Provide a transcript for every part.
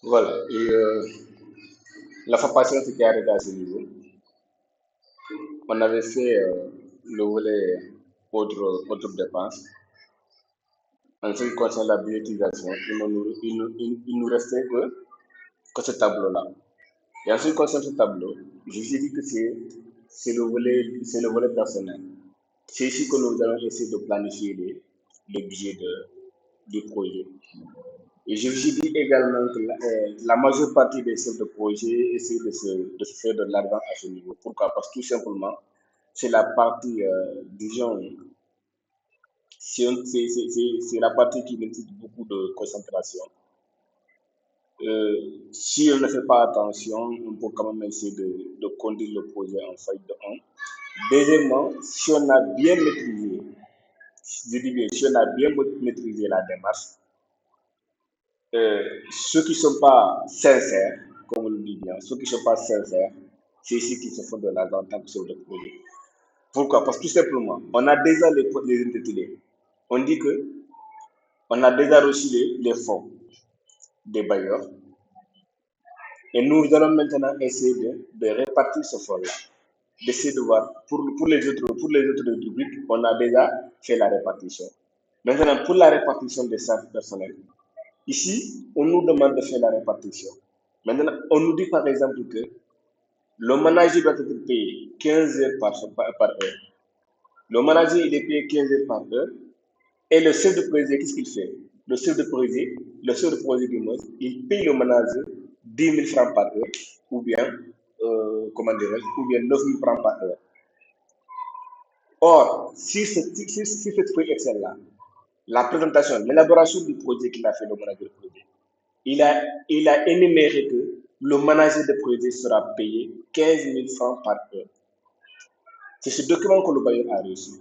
Voilà. Et la formation s'était arrêtée à ce niveau. On avait fait le volet autre dépenses. En ce qui concerne la budgétisation, il nous restait que ce tableau-là. Et en ce qui concerne ce tableau, je vous ai dit que c'est le volet personnel. C'est ici que nous allons essayer de planifier le budget du projet. Et je vous ai dit également que la majeure partie des chefs de projet essaient de se faire de l'argent à ce niveau. Pourquoi? Parce que tout simplement, c'est la partie, disons, c'est la partie qui nécessite beaucoup de concentration. Si on ne fait pas attention, on peut quand même essayer de conduire le projet en faillite de un. Deuxièmement, si on a bien maîtrisé, je dis bien, si on a bien maîtrisé la démarche, ceux qui ne sont pas sincères, comme on le dit bien, ceux qui ne sont pas sincères, c'est ici qu'ils se font de l'argent en tant que chef de projet. Pourquoi? Parce que tout simplement, on a déjà les intitulés. On dit que on a déjà reçu les fonds des bailleurs et nous allons maintenant essayer de répartir ce fonds-là. D'essayer de voir, pour les autres rubriques, on a déjà fait la répartition. Maintenant, pour la répartition des charges personnelles, ici, on nous demande de faire la répartition. Maintenant, on nous dit par exemple que le manager doit être payé 15 heures par heure. Le manager, il est payé 15 heures par heure. Et le chef de projet, qu'est-ce qu'il fait? Le chef de projet du moins, il paye le manager 10 000 francs par heure, ou bien, comment dirais-je, ou bien 9 000 francs par heure. Or, si cette feuille Excel-là, la présentation, l'élaboration du projet qu'il a fait, le manager de projet, il a énuméré que le manager de projet sera payé 15 000 francs par heure. C'est ce document que le bailleur a reçu.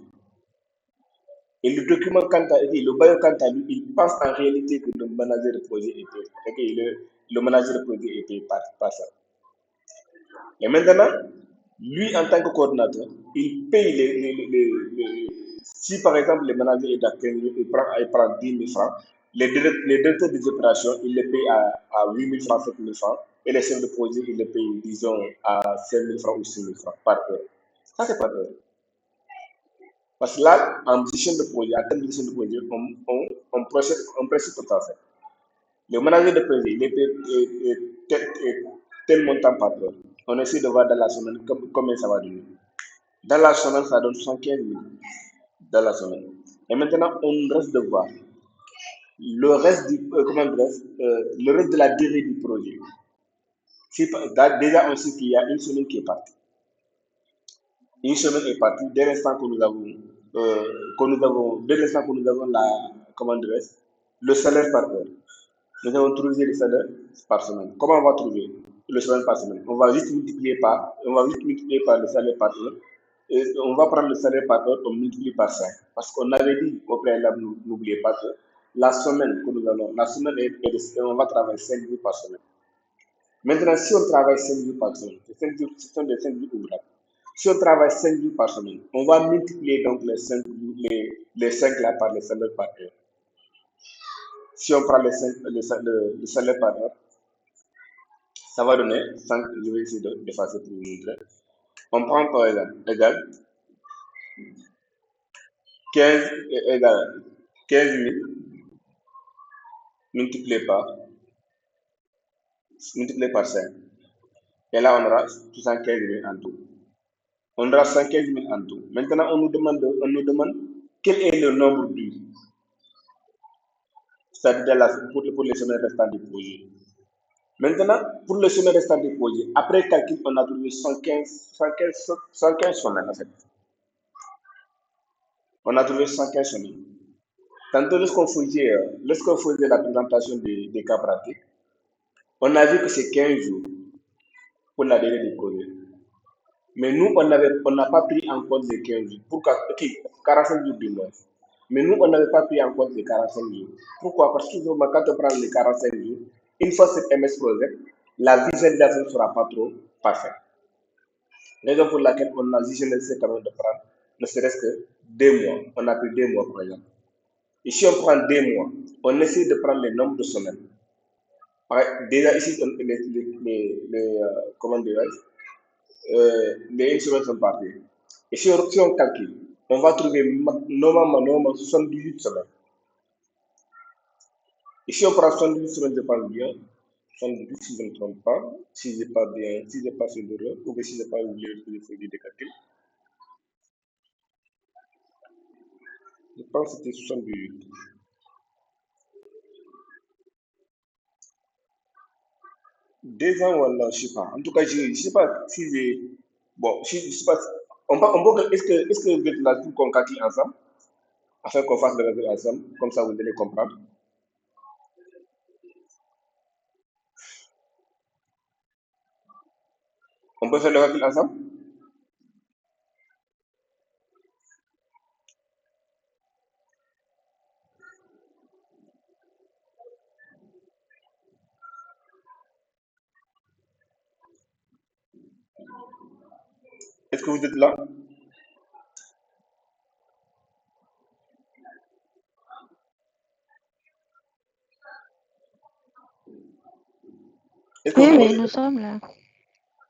Et le document, le bailleur, quant à lui, il pense en réalité que le manager de projet le manager de projet était par ça. Et maintenant, lui, en tant que coordinateur, il paye si par exemple le manager est à 15 000, il prend 10 000 francs, les directeurs des opérations, il les paye à 8 000 francs, 7 000 francs, et les chefs de projet, il les paye, disons, à 5 000 francs ou 6 000 francs par heure. Ça, c'est par heure. Parce que là, en gestion de projet, en termes de gestion de projet, on procède comme ça, en fait. Le manager de projet, il est payé tel montant par heure. On essaie de voir dans la semaine combien ça va donner. Dans la semaine, ça donne 115 000 dans la semaine. Et maintenant, on reste de voir le reste le reste de la durée du projet. Déjà, on sait qu'il y a une semaine qui est partie. Une semaine est partie dès l'instant que nous avons comment le salaire par heure. Nous avons trouvé le salaire par semaine. Comment on va trouver le salaire par semaine? On va juste multiplier par le salaire par heure. Et on va prendre le salaire par heure, on multiplie par 5. Parce qu'on avait dit au préalable, n'oubliez pas que la semaine on va travailler 5 jours par semaine. Maintenant, si on travaille 5 jours par semaine, ce sont des 5 jours ouvrables. Si on travaille 5 jours par semaine, on va multiplier donc les 5 là par les salaires par heure. Si on prend le salaire par heure, ça va donner 5, je vais essayer d'effacer pour vous montrer. On prend par exemple égal 15 égal 15 000 multiplié par, multiplié par 5. Et là, on aura 75 000 en tout. On aura 115 000 en tout. Maintenant, on nous demande quel est le nombre d'heures, c'est-à-dire pour les semaines restantes du projet. Maintenant, pour le semaine restant du projet, après calcul, on a trouvé 115 semaines en fait. On a trouvé 115 semaines. Tantôt, lorsqu'on faisait la présentation des cas pratiques, on a vu que c'est 15 jours pour la durée du projet. Mais nous, on n'a pas pris en compte les 15 jours. Pourquoi? Ok, 45 jours du mois. Mais nous, on n'avait pas pris en compte les 45 jours. Pourquoi? Parce que quand on prend les 45 jours, une fois cet MS Project, la visualisation ne sera pas trop parfaite. Raison pour laquelle on a jugé nécessaire quand même de prendre ne serait-ce que 2 mois. On a pris 2 mois, par exemple. Et si on prend 2 mois, on essaie de prendre le nombre de semaines. Ouais, déjà ici, comment dirais-je, les 1 semaine sont parties. Et si on calcule, on va trouver normalement 78 semaines. Et si on prend 78 semaines, je parle bien, 78 si je ne me trompe pas, si je n'ai pas bien, si j'ai pas fait d'erreur, ou bien si je n'ai pas oublié de faire des calculs, je pense que c'était 78. Deux ans, voilà, je sais pas. En tout cas, je sais pas si j'ai. Bon, je sais pas. Est-ce que vous êtes là pour qu'on calcule ensemble, afin qu'on fasse le calcul ensemble, comme ça vous allez comprendre. On peut faire le calcul ensemble? Est-ce que vous êtes là? Est-ce que Oui, vous oui, pouvez. nous sommes là.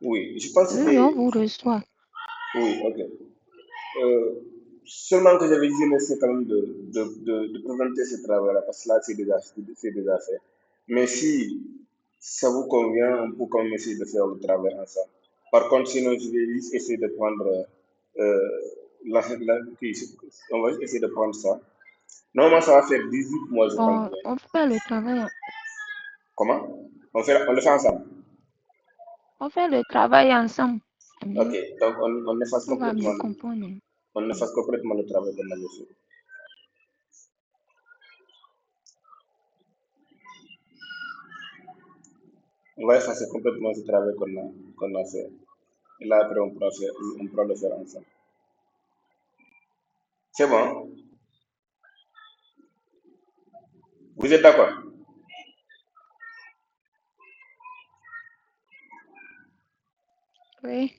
Oui, je pense que Oui, oui, on c'était. vous reçoit. Oui, ok. Euh, Seulement que j'avais dit, mais c'est quand même de présenter ce travail-là, parce que là, c'est déjà fait. Mais si ça vous convient, on peut quand même essayer de faire le travail ensemble. Par contre, sinon, je vais juste essayer de prendre on va juste essayer de prendre ça. Normalement, ça va faire 18 mois, je pense bien. On fait le travail, Comment? On le fait ensemble. on fait le travail ensemble. Ok, Mieux, donc on efface on va mieux complètement, comprendre. on efface complètement le travail qu'on avait fait. On va effacer complètement ce travail qu'on a fait. Et là, après, on pourra le faire ensemble. C'est bon? Vous êtes d'accord? Oui.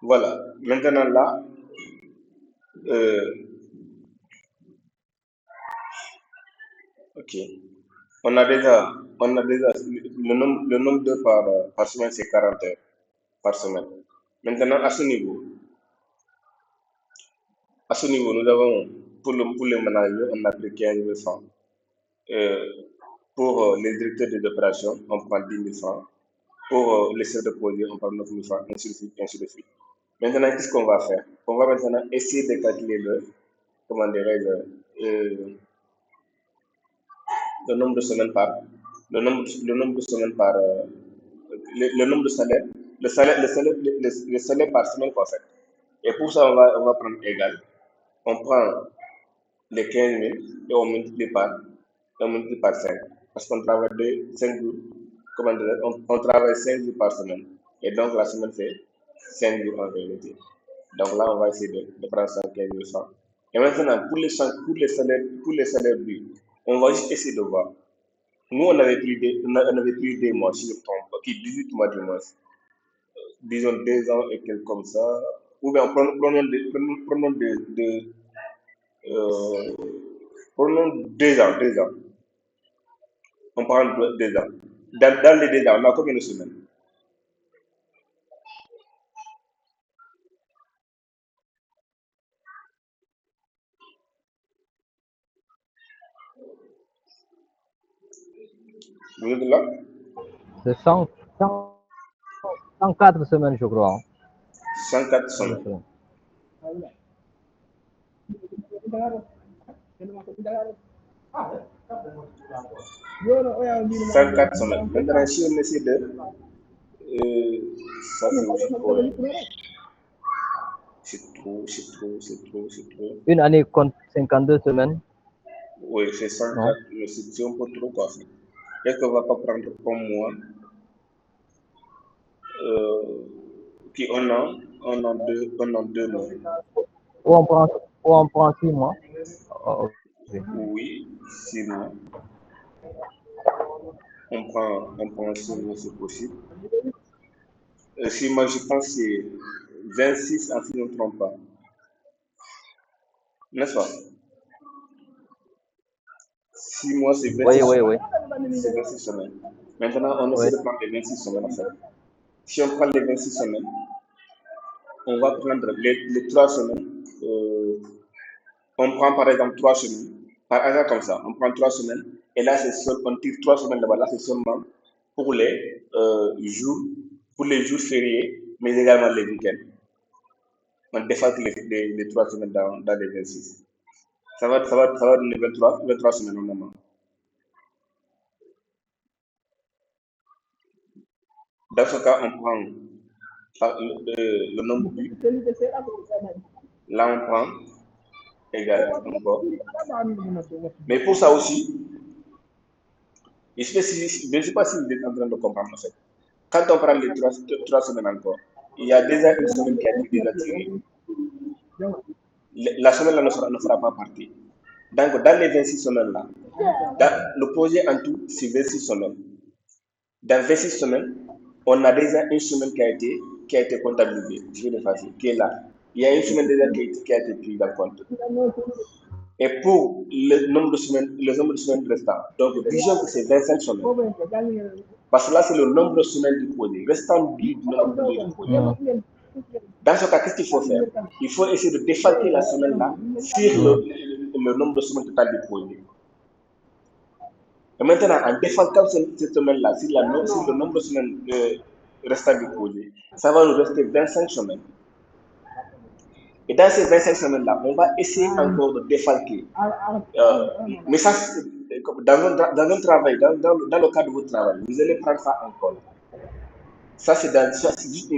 Voilà. Maintenant là, euh, ok. On a déjà le nombre d'heures par semaine, c'est 40 heures par semaine. Maintenant, à ce niveau, nous avons, pour le manager, on a pris 15 000 francs. Euh, pour les directeurs des opérations, on prend 10 000 francs. Pour les chefs de projet, on prend 9 000 francs, ainsi de suite, ainsi de suite. Maintenant, qu'est-ce qu'on va faire? On va maintenant essayer de calculer comment dirais-je, le nombre de semaines le nombre de semaines par, le nombre de salaires, le salaire par semaine qu'on fait. Et pour ça, on va prendre égal. On prend les 15 000 et on multiplie par 5. Parce qu'on travaille 5 jours, comment dire, on travaille 5 jours par semaine. Et donc, la semaine fait 5 jours en réalité. Donc là, on va essayer de prendre 115 000 francs. Et maintenant, pour les salaires bruts, on va juste essayer de voir. Nous, on avait pris des mois, si je ne me trompe pas, qui 18 mois du mois, disons 2 ans et quelques comme ça. Ou bien euh, prenons 2 ans, 2 ans. On prend 2 ans. Dans les 2 ans, on a combien de semaines? Vous êtes là? C'est 104 semaines, je crois. 104 104 semaines. semaines. 104 semaines. Maintenant, si on essaie de. Ça, c'est aussi correct. C'est trop, c'est trop, c'est trop, c'est trop. Une année compte 52 semaines, Oui, c'est 104, non? mais c'est un peu trop quoi. Est-ce qu'on va pas prendre comme moi, euh, qui un an, 2 mois? Ou on prend 6 mois. Oh, ok. Oui, 6 mois. On prend 6 mois, c'est possible. 6 mois, je pense que c'est 26 ans, si je ne me trompe pas. N'est-ce pas? 6 mois, c'est Oui, 26 oui, semaines. oui. C'est 26 semaines. Maintenant, on essaie Oui. de prendre les 26 semaines en fait. Si on prend les 26 semaines, on va prendre les 3 semaines. On prend par exemple 3 semaines. Par hasard comme ça, on prend 3 semaines. Et là, on tire 3 semaines là-bas. Là, c'est seulement pour jours, pour les jours fériés, mais également les week-ends. On défalque les 3 semaines dans les 26. Ça va donner 23 semaines au moment. Dans ce cas, on prend le nombre du. Là, on prend égal encore. Mais pour ça aussi, je ne sais pas si vous êtes en train de comprendre en fait. Quand on prend les 3 semaines encore, il y a déjà une semaine qui a été déjà tirée. La semaine-là ne fera pas partie. Donc, dans les 26 semaines-là, le projet en tout, c'est 26 semaines. Dans 26 semaines, on a déjà une semaine qui a été comptabilisée. Je vais l'effacer, qui est là. Il y a une semaine déjà qui a été prise en compte. Et pour le nombre de semaines restant, donc disons que c'est 25 semaines. Parce que là, c'est le nombre de semaines du projet, restant du nombre de du projet. Dans ce cas, qu'est-ce qu'il faut faire? Il faut essayer de défalquer la semaine-là sur le nombre de semaines total du projet. Et maintenant, en défalquant cette semaine-là sur le nombre de semaines restant du projet, ça va nous rester 25 semaines. Et dans ces 25 semaines-là, on va essayer encore de défalquer. Mais ça, dans un travail, dans le cadre de votre travail, vous allez prendre ça en compte. Ça, c'est juste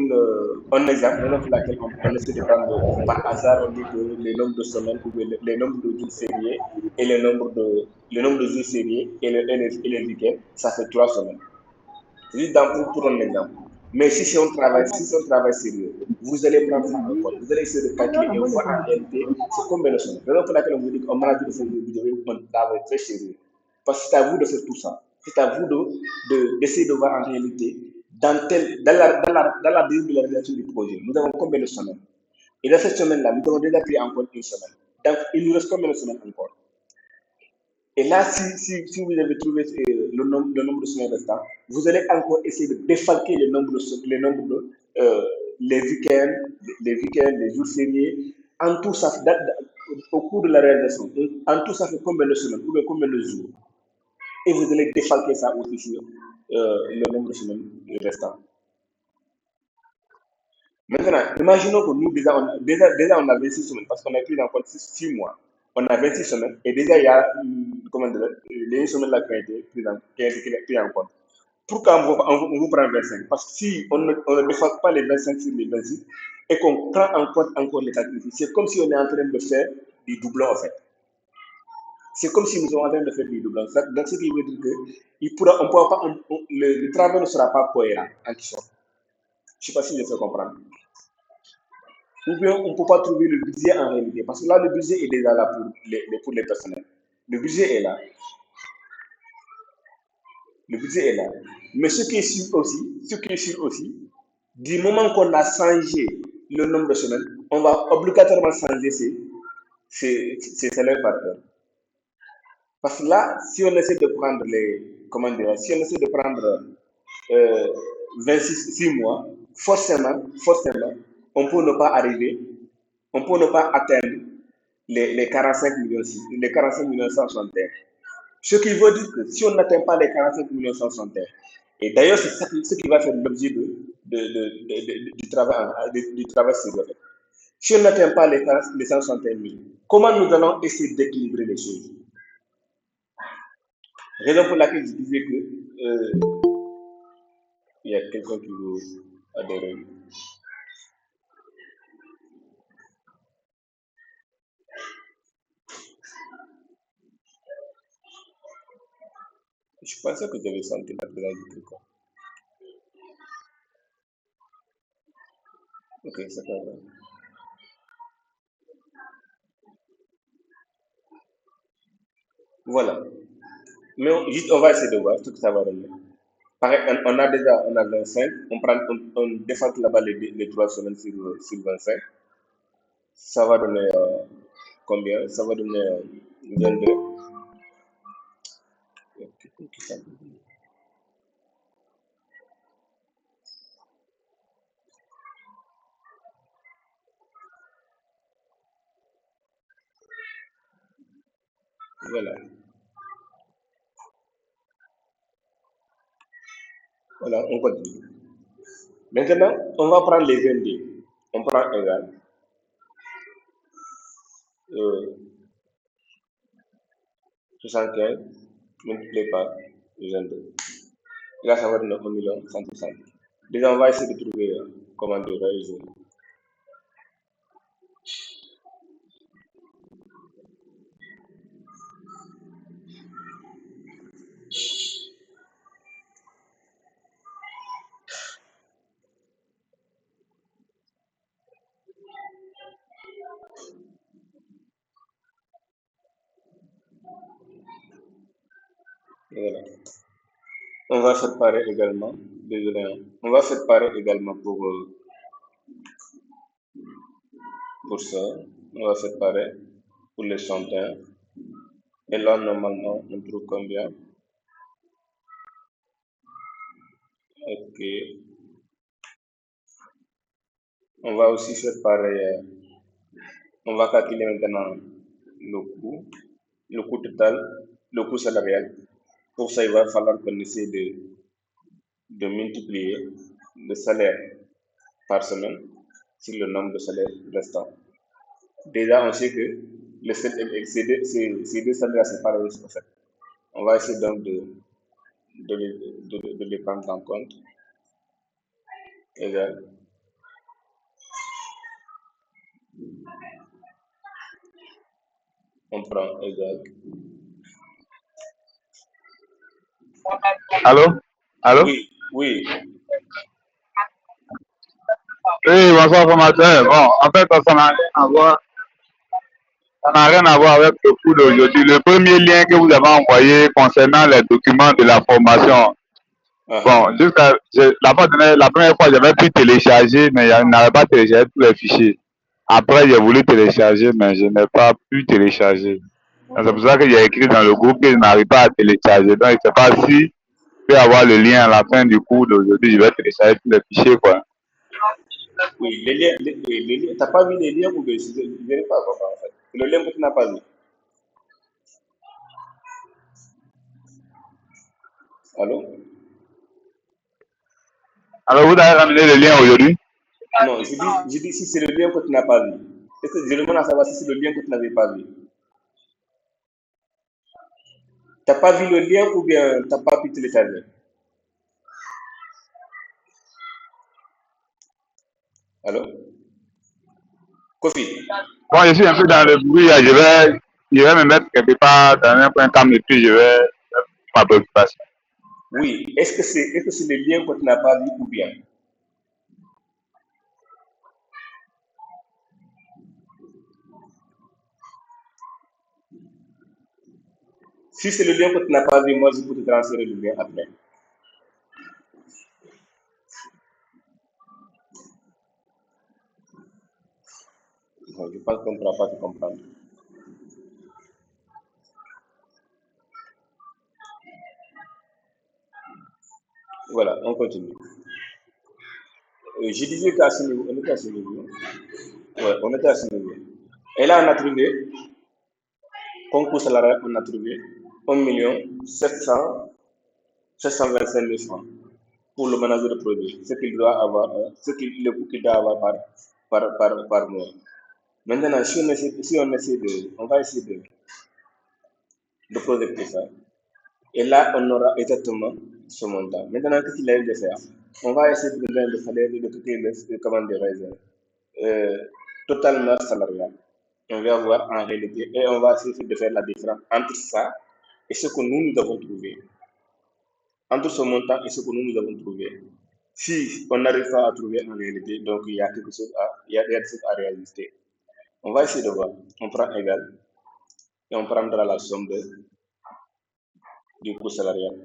un exemple, raison pour laquelle on essaie de prendre par hasard, on dit que les nombres de semaines ou les nombres de jours fériés et le nombre de jours fériés et les week-ends, ça fait 3 semaines. C'est juste pour un exemple. Mais si c'est un travail sérieux, vous allez prendre ça en compte. Vous allez essayer de calculer et voir en réalité c'est combien de semaines. Raison pour laquelle on vous dit qu'en maladie de faire des vidéos, un travail très sérieux. Parce que c'est à vous de faire tout ça. C'est à vous d'essayer de voir en réalité dans la durée de la réalisation du projet. Nous avons combien de semaines? Et dans cette semaine-là, nous avons déjà pris en compte une semaine. Donc, il nous reste combien de semaines encore? Et là, si vous avez trouvé le nombre de semaines restant, vous allez encore essayer de défalquer les week-ends, les jours fériés. En tout, ça, au cours de la réalisation, en tout, ça fait combien de semaines ou bien combien de jours? Et vous allez défalquer ça aussi sur le nombre de semaines restant. Maintenant, imaginons que nous, déjà, on a 26 semaines, parce qu'on a pris en compte 6 mois. On a 26 semaines, et déjà, il y a, comment dire, les semaines là qui ont été prises en compte. Pourquoi on vous prend 25? Parce que si on ne défalque pas les 25 sur les 26, et qu'on prend en compte encore les calculs, c'est comme si on est en train de faire du doublon, en fait. C'est comme si nous sommes en train de faire du doublon. Donc, ce qui veut dire que on pourra pas, le travail ne sera pas cohérent, en quelque sorte. Je ne sais pas si je fais comprendre. Ou bien on ne peut pas trouver le budget en réalité. Parce que là, le budget est déjà là pour les personnels. Le budget est là. Le budget est là. Mais ce qui est sûr aussi, du moment qu'on a changé le nombre de semaines, on va obligatoirement changer ces salaires par heure. Parce que là, si on essaie de prendre si on essaie de prendre 6 mois, forcément, on peut ne pas arriver, on peut ne pas atteindre les 45 millions, les 45 millions 161. Ce qui veut dire que si on n'atteint pas les 45 millions 161, et d'ailleurs c'est ce qui va faire l'objet du travail sérieux. Si on n'atteint pas les 161 millions, comment nous allons essayer d'équilibrer les choses? Raison pour laquelle je disais que il y a quelqu'un qui veut adhérer. Je pensais que tu avais senti la présence du truc. Ok, c'est pas grave. Voilà. Mais juste, on va essayer de voir ce que ça va donner. Pareil, on a 25, on défend là-bas les 3 semaines sur 25. Ça va donner combien? Ça va donner 22. Voilà. Voilà, on continue. Maintenant, on va prendre les indés. On prend égal. Euh, 75 multiplié par 22. Et là, ça va donner 1 160. Déjà, on va essayer de trouver comment dirais-je. Voilà. On va faire pareil également. Désolé, hein. On va faire pareil également pour ça. On va faire pareil pour les chanteurs. Et là, normalement, on trouve combien? Ok. On va aussi faire pareil. On va calculer maintenant le coût total, le coût salarial. Pour ça, il va falloir qu'on essaie de multiplier le salaire par semaine sur le nombre de salaires restants. Déjà, on sait que ces deux salaires, c'est pareil en fait. On va essayer donc de les prendre en compte. Égal. On prend égal. Allô? Allô? Oui, oui, Oui, bonsoir, formateur. Bon, en fait, ça n'a rien à voir avec le cours d'aujourd'hui. Le premier lien que vous avez envoyé concernant les documents de la formation, bon, la première fois, j'avais pu télécharger, mais je n'avais pas téléchargé tous les fichiers. Après, j'ai voulu télécharger, mais je n'ai pas pu télécharger. C'est pour ça que j'ai écrit dans le groupe que je n'arrive pas à télécharger. Donc, je ne sais pas si je peux avoir le lien à la fin du cours d'aujourd'hui. Je vais télécharger tous les fichiers, quoi. oui. Les liens, t'as pas vu les liens ou bien je n'ai pas compris en fait. Le lien que tu n'as pas vu. Allô? Alors, vous avez ramené le lien aujourd'hui? Non, je dis si c'est le lien que tu n'as pas vu. Est-ce que je demande à savoir si c'est le lien que tu n'avais pas vu. T'as pas vu le lien ou bien t'as pas pu télécharger? Allô? Kofi? Bon, je suis un peu dans le bruit, là. Je vais me mettre quelque part dans un coin calme et puis je vais ma préoccupation. Oui. Est-ce que c'est le lien que tu n'as pas vu ou bien? Si c'est le lien que tu n'as pas vu, moi je peux te transférer le lien après. Donc, je pense qu'on ne pourra pas te comprendre. Voilà, on continue. Je disais qu'à ce niveau, on était à ce niveau. Ouais, on était à ce niveau. Et là, on a trouvé, concours salarial, on a trouvé 1 725 000 francs pour le manager de produit, ce qu'il doit avoir, le coût qu'il doit avoir par mois. Maintenant, on va essayer de projeter ça. Et là, on aura exactement ce montant. Maintenant, qu'est-ce qu'il a eu de faire? On va essayer de donner le salaire de côté comment dirais-je, totalement salarial. On va voir en réalité et on va essayer de faire la différence entre ça et ce que nous avons trouvé. entre ce montant et ce que nous avons trouvé. Si on n'arrive pas à trouver en réalité, donc il y a quelque chose il y a des choses à réaliser. On va essayer de voir. On prend égal et on prendra la somme du coût salarial.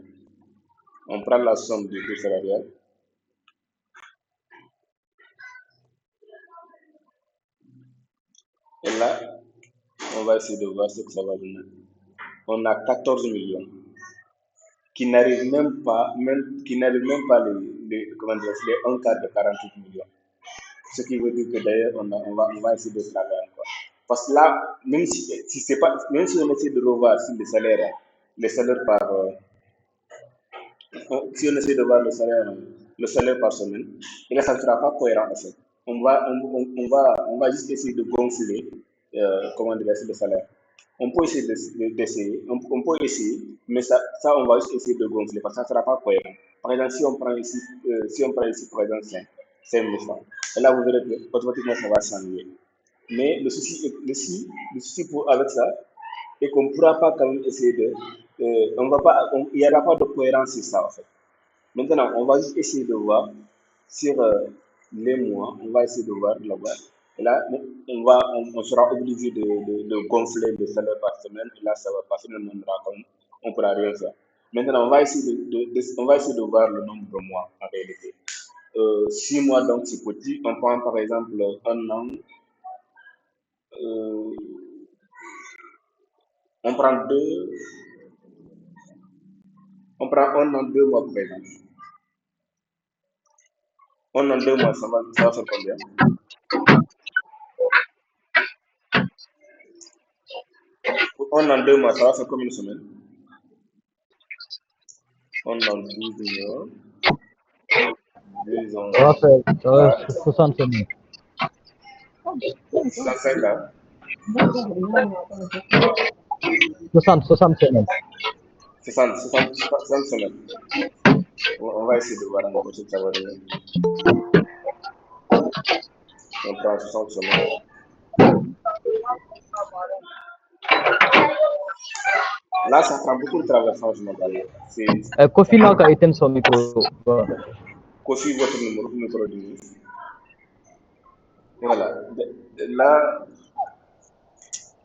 On prend la somme du coût salarial. Et là, on va essayer de voir ce que ça va donner. On a 14 millions qui n'arrivent même pas, comment dire, les 1 quart de 48 millions. Ce qui veut dire que d'ailleurs, on va essayer de travailler encore. Parce que là, même si on essaie de revoir si les salaires par, si on essaie de voir le salaire par semaine, et là, ça ne sera pas cohérent en fait. On va juste essayer de gonfler, comment dire, le salaire. On peut essayer d'essayer, on peut essayer, mais ça, on va juste essayer de gonfler parce que ça ne sera pas cohérent. Par exemple, si on prend ici, par exemple, 5 000 francs, et là, vous verrez que automatiquement, ça va s'ennuyer. Mais le souci avec ça est qu'on ne pourra pas quand même essayer de. Il n'y aura pas de cohérence sur ça, en fait. Maintenant, on va juste essayer de voir sur les mois, on va essayer de voir là-bas. Et là, on sera obligé de gonfler le salaire par semaine. Et là, ça va passer le nombre on ne pourra rien faire. Maintenant, on va essayer de voir le nombre de mois en réalité. 6 mois, donc, c'est petit. On prend par exemple un an. On prend un an, 2 mois par exemple. Un an, 2 mois, ça va faire combien? Un an, 2 mois, ça va faire combien de semaines? Un an, 12 mois. 2 ans. Ça va faire 60 semaines. 65 ans. 60 semaines. 60 semaines. On va essayer de voir un peu ce que ça va donner. On prend 60 semaines. Là, ça prend beaucoup de travail, franchement. Kofi n'a qu'à éteindre son micro. Kofi, votre micro de mise. Voilà. Là,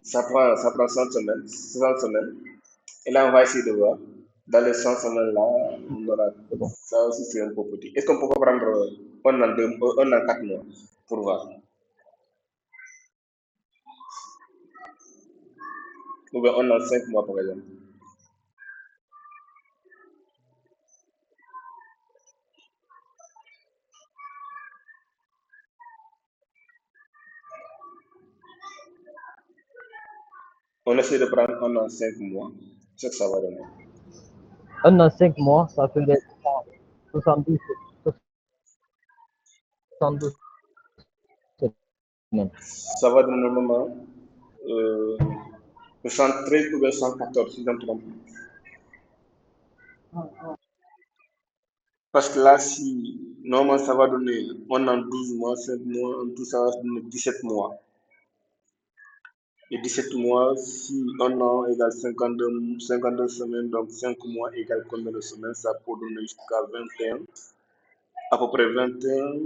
ça prend 60 semaines. 60 semaines. Et là, on va essayer de voir. Dans les 100 semaines-là, on aura. Ça aussi, c'est un peu petit. Est-ce qu'on peut pas prendre un an 4 mois pour voir? Ou bien un an 5 mois, par exemple. On essaie de prendre un an 5 mois. C'est ce que ça va donner. Un an 5 mois, ça fait 72 semaines. Ça va donner normalement 113 ou 114, si je ne me trompe pas. Parce que là, si normalement ça va donner un an 12 mois, 5 mois, en tout ça va donner 17 mois. Et 17 mois, si un an égale 52 semaines, donc 5 mois égale combien de semaines? Ça peut donner jusqu'à 21, à peu près 21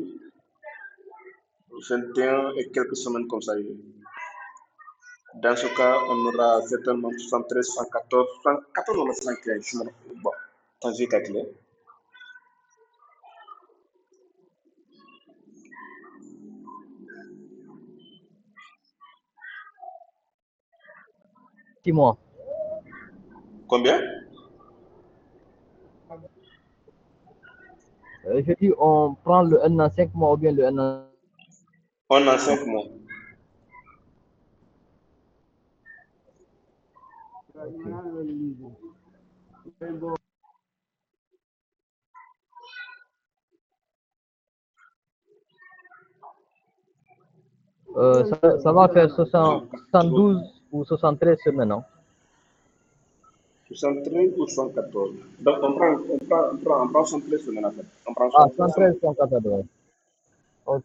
et quelques semaines comme ça. Dans ce cas, on aura certainement 73, 114, 114 ou 115. Bon, quand j'ai calculé. Mois. Combien? Je dis, on prend le 1 an 5 mois ou bien le 1 an. 1 an 5 mois. Ça va faire 72 ou 73 semaines, non? 73 ou 114. Donc on prend 113 semaines en fait. On prend 113, 114, ouais. Ok.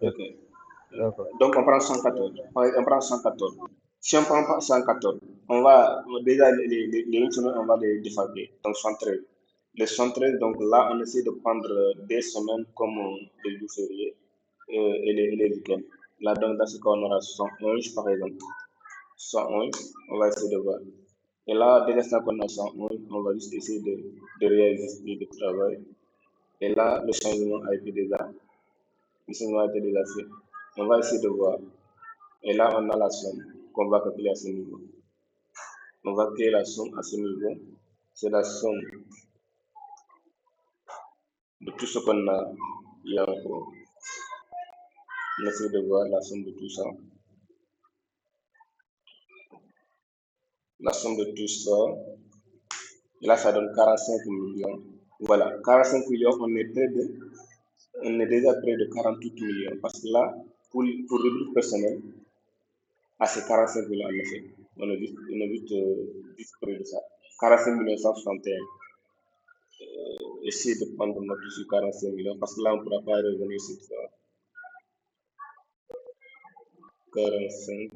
Donc on prend 114. On prend 114. Si on ne prend pas 114, on va déjà les semaines, on va les défalquer. Donc 113. Le 73, donc là, on essaie de prendre des semaines comme des jours fériés et les week-ends. Là, donc, dans ce cas, on aura 111, par exemple. 111, on va essayer de voir. Et là, dès l'instant qu'on a 111, on va juste essayer de réajuster le travail. Et là, le changement a été déjà fait. On va essayer de voir. Et là, on a la somme qu'on va calculer à ce niveau. On va créer la somme à ce niveau. C'est la somme de tout ce qu'on a eu en cours. On essaie de voir la somme de tout ça. La somme de tout ça. Et là, ça donne 45 millions. Voilà, 45 millions, on est déjà près de 48 millions. Parce que là, pour le rubrique personnel, c'est 45 millions en effet. On est vite près de ça. 45 millions 161. Essayez de prendre note sur 45 millions parce que là, on ne pourra pas revenir sur ça. 45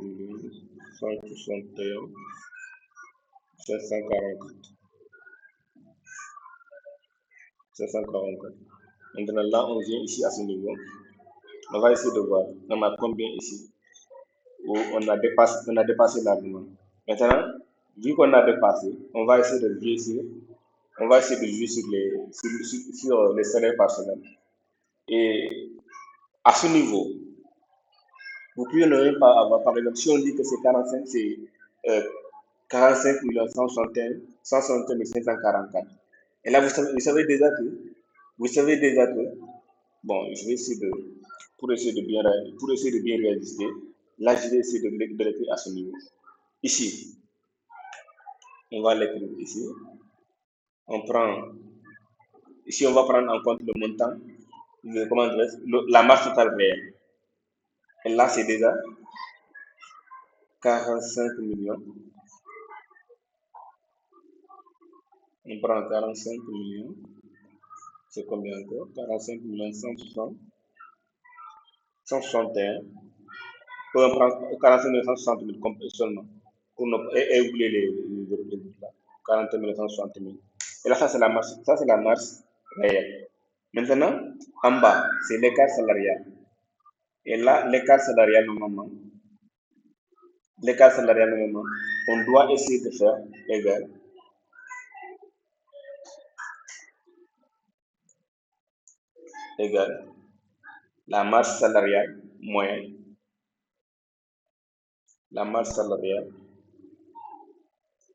millions 161 544. Maintenant, là, on vient ici à ce niveau. On va essayer de voir. On a combien ici? Où on a dépassé l'argument. Maintenant, vu qu'on a dépassé, on va essayer de jouer sur les salaires par semaine. Et à ce niveau, vous pouvez ne même pas avoir, par exemple, si on dit que c'est 45, c'est 45 161 544. Et là, vous savez déjà que, bon, je vais essayer pour essayer de bien réajuster, là, je vais essayer de l'écrire à ce niveau. Ici, on va l'écrire ici. Ici, on va prendre en compte le montant, la masse totale réelle. Et là, c'est déjà 45 millions. On prend 45 millions. C'est combien encore? 45 millions 161. On prend 45 millions 160 000 seulement. Et oublier les là. 40 millions 160 000. Et là, ça, c'est la masse réelle. Maintenant, en bas, c'est l'écart salarial. Et là, l'écart salarial, normalement, on doit essayer de faire égal la masse salariale moyenne. La masse salariale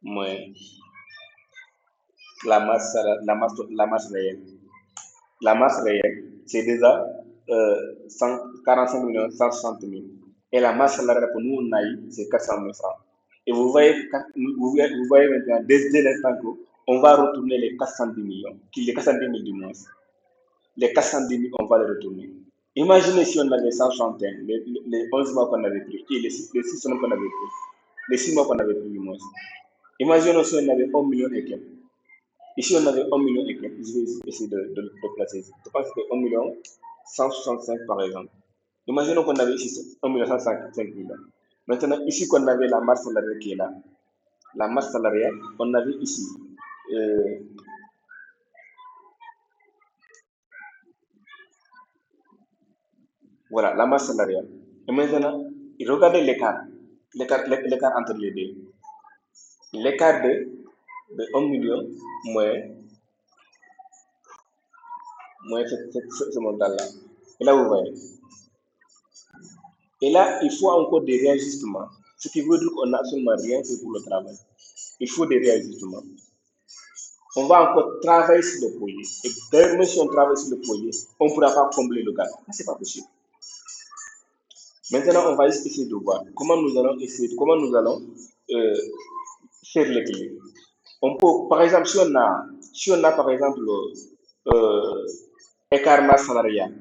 moyenne. La masse réelle. La masse réelle, c'est déjà 45 millions 160 000. Et la masse salariale pour nous, on a eu, c'est 400 000 francs. Et vous voyez maintenant, dès l'instant qu'on va retourner les 410 millions, les 410 000 du moins. Les 410 000, on va les retourner. Imaginez si on avait 161, les 11 mois qu'on avait pris, et les 6 semaines qu'on avait pris, les 6 mois qu'on avait pris du moins. Imaginons si on avait 1 million et quelques. Ici, on avait 1 million et quelques. Je vais essayer de placer ici. Je pense que c'est 1 million 165 par exemple. Imaginons qu'on avait ici 1 million 165 millions. Maintenant, ici qu'on avait la masse salariale qui est là. La masse salariale, on avait ici. Voilà, la masse salariale. Et maintenant, regardez l'écart entre les deux. L'écart de 1 million moins ce montant-là. Et là, vous voyez. Et là, il faut encore des réajustements. Ce qui veut dire qu'on n'a absolument rien fait pour le travail. Il faut des réajustements. On va encore travailler sur le foyer. Et d'ailleurs, même si on travaille sur le foyer, on ne pourra pas combler le gap. Ce n'est pas possible. Maintenant, on va essayer de voir comment nous allons faire l'équilibre. On peut, par exemple, si on a par exemple écart masse salariale,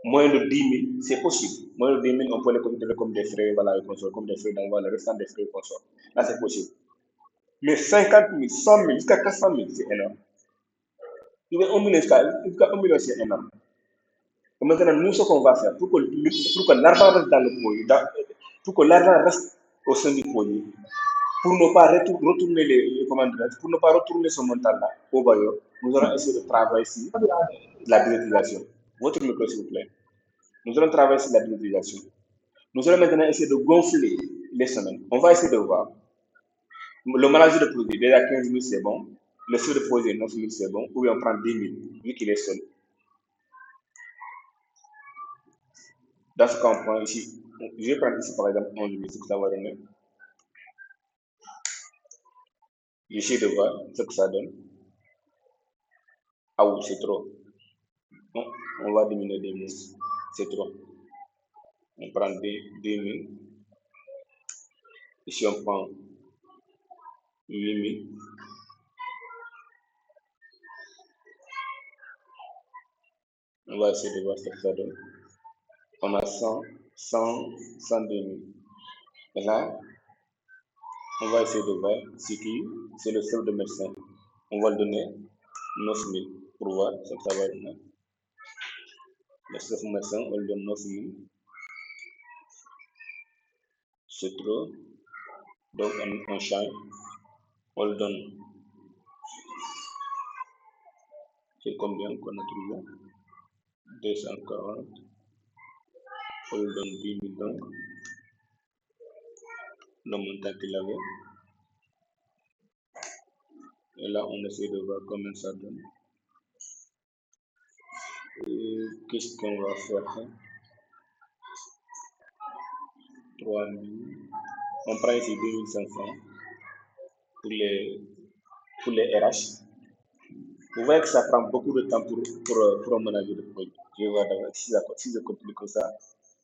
moins de 10 000, c'est possible. Moins de 10 000, on peut les considérer comme des frais, voilà, comme des frais d'envoi, le restant des frais consort. Là, c'est possible. Mais 50 000, 100 000, jusqu'à 400 000, c'est énorme. Il y a 1 million, jusqu'à 1 million, c'est énorme. Et maintenant, nous, ce qu'on va faire, pour que l'argent reste dans le foyer, pour que l'argent reste au sein du foyer, pour ne pas retourner pour ne pas retourner ce montant-là au bailleur, nous allons essayer de travailler sur la budgétisation. Votre micro, s'il vous plaît. Nous allons travailler sur la budgétisation. Nous allons maintenant essayer de gonfler les semaines. On va essayer de voir. Le manager de projet, déjà 15 000, c'est bon. Le chef de projet, 9 000, c'est bon. Ou bien on prend 10 000, vu qu'il est seul. Dans ce cas, on prend ici. Je vais prendre ici, par exemple, 11 000, ce que ça va donner. J'essaie de voir ce que ça donne. Ah oui, c'est trop. Non, on va diminuer 2 000. C'est trop. On prend 2 000. Ici, on prend 8 000. On va essayer de voir ce que ça donne. On a 100, 100, 102 000. Et là, on va essayer de voir ce qui, c'est le chef de médecin. On va le donner 9 000 pour voir ce que ça va donner. Le chef de médecin, on le donne 9 000. C'est trop. Donc, on change. On le donne. C'est combien qu'on a trouvé? 240. On lui donne 10 000 donc. Le montant qu'il avait. Et là, on essaie de voir combien ça donne. Qu'est-ce qu'on va faire? 3 000. On prend ici 2500 pour les RH. Vous voyez que ça prend beaucoup de temps pour un manager de projet. Je vais voir d'abord si je continue comme ça.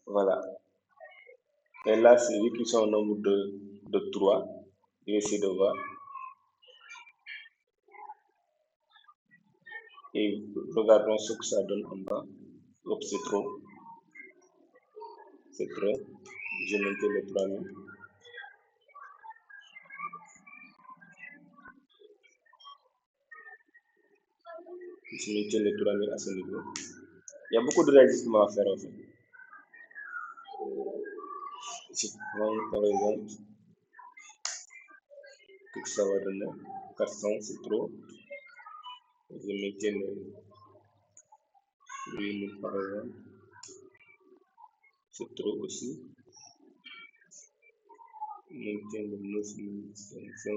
Voilà. Et là, c'est vu qu'ils sont au nombre de 3. Je vais essayer de voir. Et regardons ce que ça donne en bas. Hop, c'est trop. C'est trop. Je maintiens les 3 000. Je maintiens les 3 000 à ce niveau. Il y a beaucoup de réajustements à faire en fait. Je prends par exemple que ça va donner 400, c'est trop. Je maintiens les 8 000 par exemple. C'est trop aussi. Je maintiens les 9 500.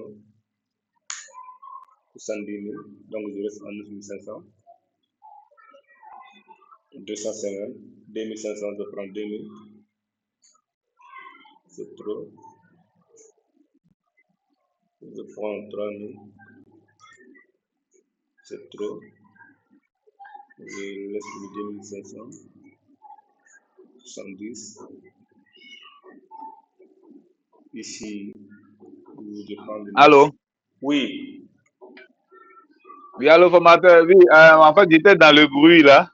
70 000. Donc je reste en 9 500. 250. 2500, je prends 2000. C'est trop. Je prends 3000. C'est trop. Je laisse le 2500. 70. Ici, je prends le... Allô? Oui. Oui, allô, formateur. Oui, en fait, j'étais dans le bruit là.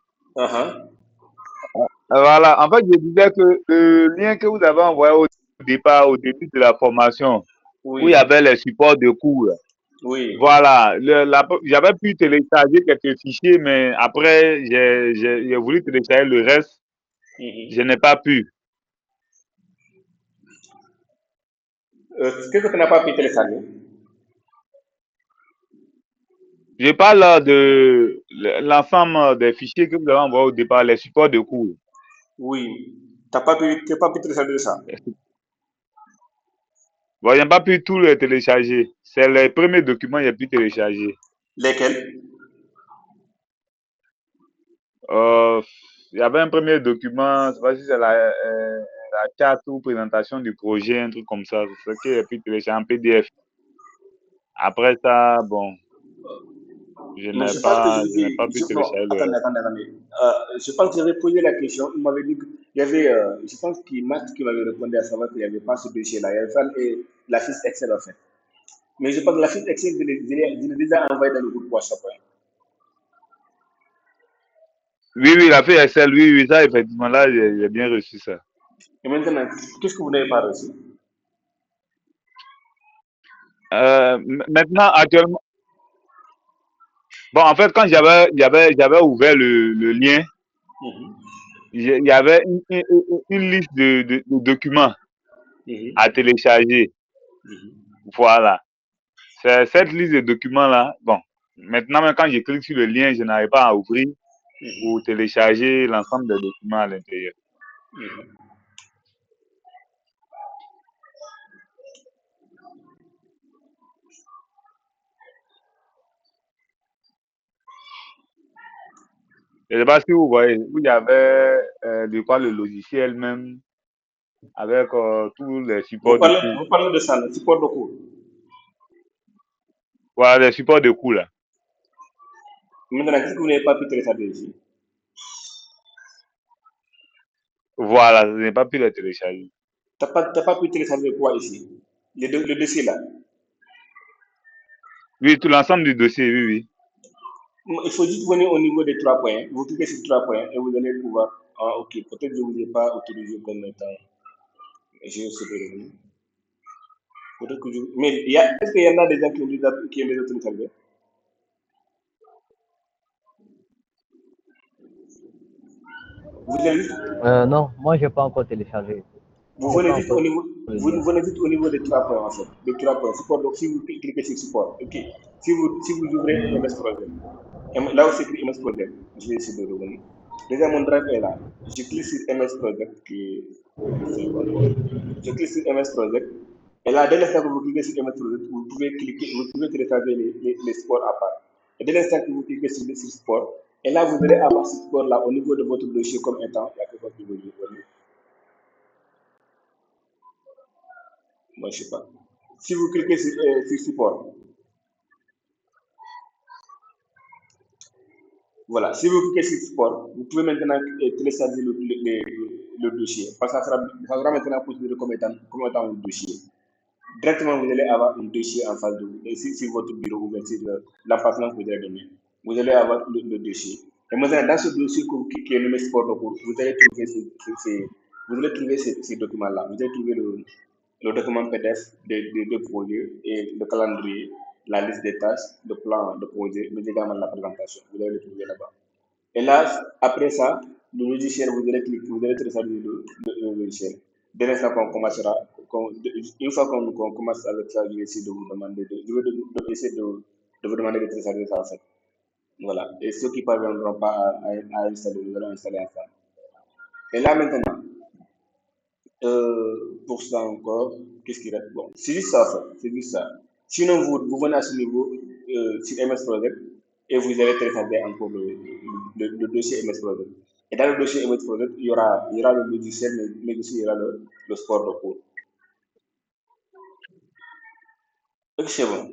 Voilà, en fait, je disais que le lien que vous avez envoyé au départ, au début de la formation, Oui. où il y avait les supports de cours, Oui. voilà, j'avais pu télécharger quelques fichiers, mais après, j'ai voulu télécharger le reste, je n'ai pas pu. Qu'est-ce que tu n'as pas pu télécharger? Je parle de l'ensemble des fichiers que vous avez envoyés au départ, les supports de cours. Oui. Tu n'as pas pu télécharger ça? Bon, je n'ai pas pu tout le télécharger. C'est les premiers documents que j'ai pu télécharger. Lesquels? Il y avait un premier document, je ne sais pas si c'est la charte ou présentation du projet, un truc comme ça. C'est ce que j'ai pu télécharger en PDF. Après ça, bon, je Non, n'ai je pense que pas pu non, télécharger le attendez, reste. attendez. Je pense que j'avais posé la question. Il m'avait dit qu'il y avait, je pense qu'il m'avait répondu à savoir qu'il n'y avait pas ce dossier-là. Il y avait pas la fiche Excel en fait. Mais je pense que la fiche Excel, je l'ai déjà envoyée dans le groupe WhatsApp. Hein. Oui, la fiche Excel, oui, ça, effectivement, là, j'ai bien reçu ça. Et maintenant, qu'est-ce que vous n'avez pas reçu? Maintenant, actuellement, bon, en fait, quand j'avais ouvert le lien, il y avait une liste de documents à télécharger. Voilà. C'est cette liste de documents-là. Bon, maintenant, même quand je clique sur le lien, je n'arrive pas à ouvrir ou télécharger l'ensemble des documents à l'intérieur. Je ne sais pas si vous voyez, vous y avez de quoi le logiciel même avec tous les supports de cours. Vous parlez de ça, le support de cours. Voilà, les supports de cours là. Maintenant, qu'est-ce que vous n'avez pas pu télécharger ici? Voilà, je n'ai pas pu le télécharger. Tu n'as pas pu télécharger quoi ici? Le dossier là. Oui, tout l'ensemble du dossier, oui, oui. Il faut juste venir au niveau des 3 points. Vous cliquez sur 3 points et vous allez pouvoir. Ah, ok, peut-être que je ne vous ai pas autorisé comme étant. J'ai aussi revenu. Peut-être que je. Mais est-ce qu'il y en a des gens qui ont déjà téléchargé? Vous avez juste. Non, moi, je n'ai pas encore téléchargé. Vous venez juste au niveau. Vous venez juste au niveau des 3 points en fait. Des 3 points. Support. Donc si vous cliquez sur support, ok. Si vous ouvrez MS Project, là où c'est écrit MS Project, je vais essayer de revenir. Déjà mon drive est là. Je clique sur MS Project qui est je clique sur MS Project. Et là, dès l'instant que vous cliquez sur MS Project, vous pouvez télécharger les supports à part. Et dès l'instant que vous cliquez sur support, et là, vous allez avoir ce support là au niveau de votre dossier comme étant, il y a quelque chose qui vous dit. Moi, je ne sais pas. Si vous cliquez sur support, voilà, si vous cliquez sur support, vous pouvez maintenant télécharger le dossier. Parce que ça sera maintenant considéré comme étant un dossier. Directement, vous allez avoir un dossier en face de vous. Et si votre bureau ou si l'appartement que vous allez donner, vous allez avoir le dossier. Et maintenant, dans ce dossier qui est nommé support, vous allez trouver ces documents-là. Vous allez trouver le document PDF de projet et le calendrier, la liste des tâches, le plan de projet, mais également la présentation. Vous allez le trouver là-bas. Et là, après ça, le logiciel, vous allez télécharger le logiciel. Dès l'instant qu'on commencera, une fois qu'on commence avec ça, je vais essayer de vous demander de vous demander de télécharger ça en fait. Voilà. Et ceux qui ne parviendront pas à installer, nous allons installer ensemble. Et là maintenant, pour ça encore, qu'est-ce qu'il reste? Bon, c'est juste ça, en fait. C'est juste ça. Sinon, vous venez à ce niveau sur MS Project et vous allez télécharger encore le dossier MS Project. Et dans le dossier MS Project, il y aura le logiciel, mais aussi il y aura le sport de cours. Ok, c'est bon.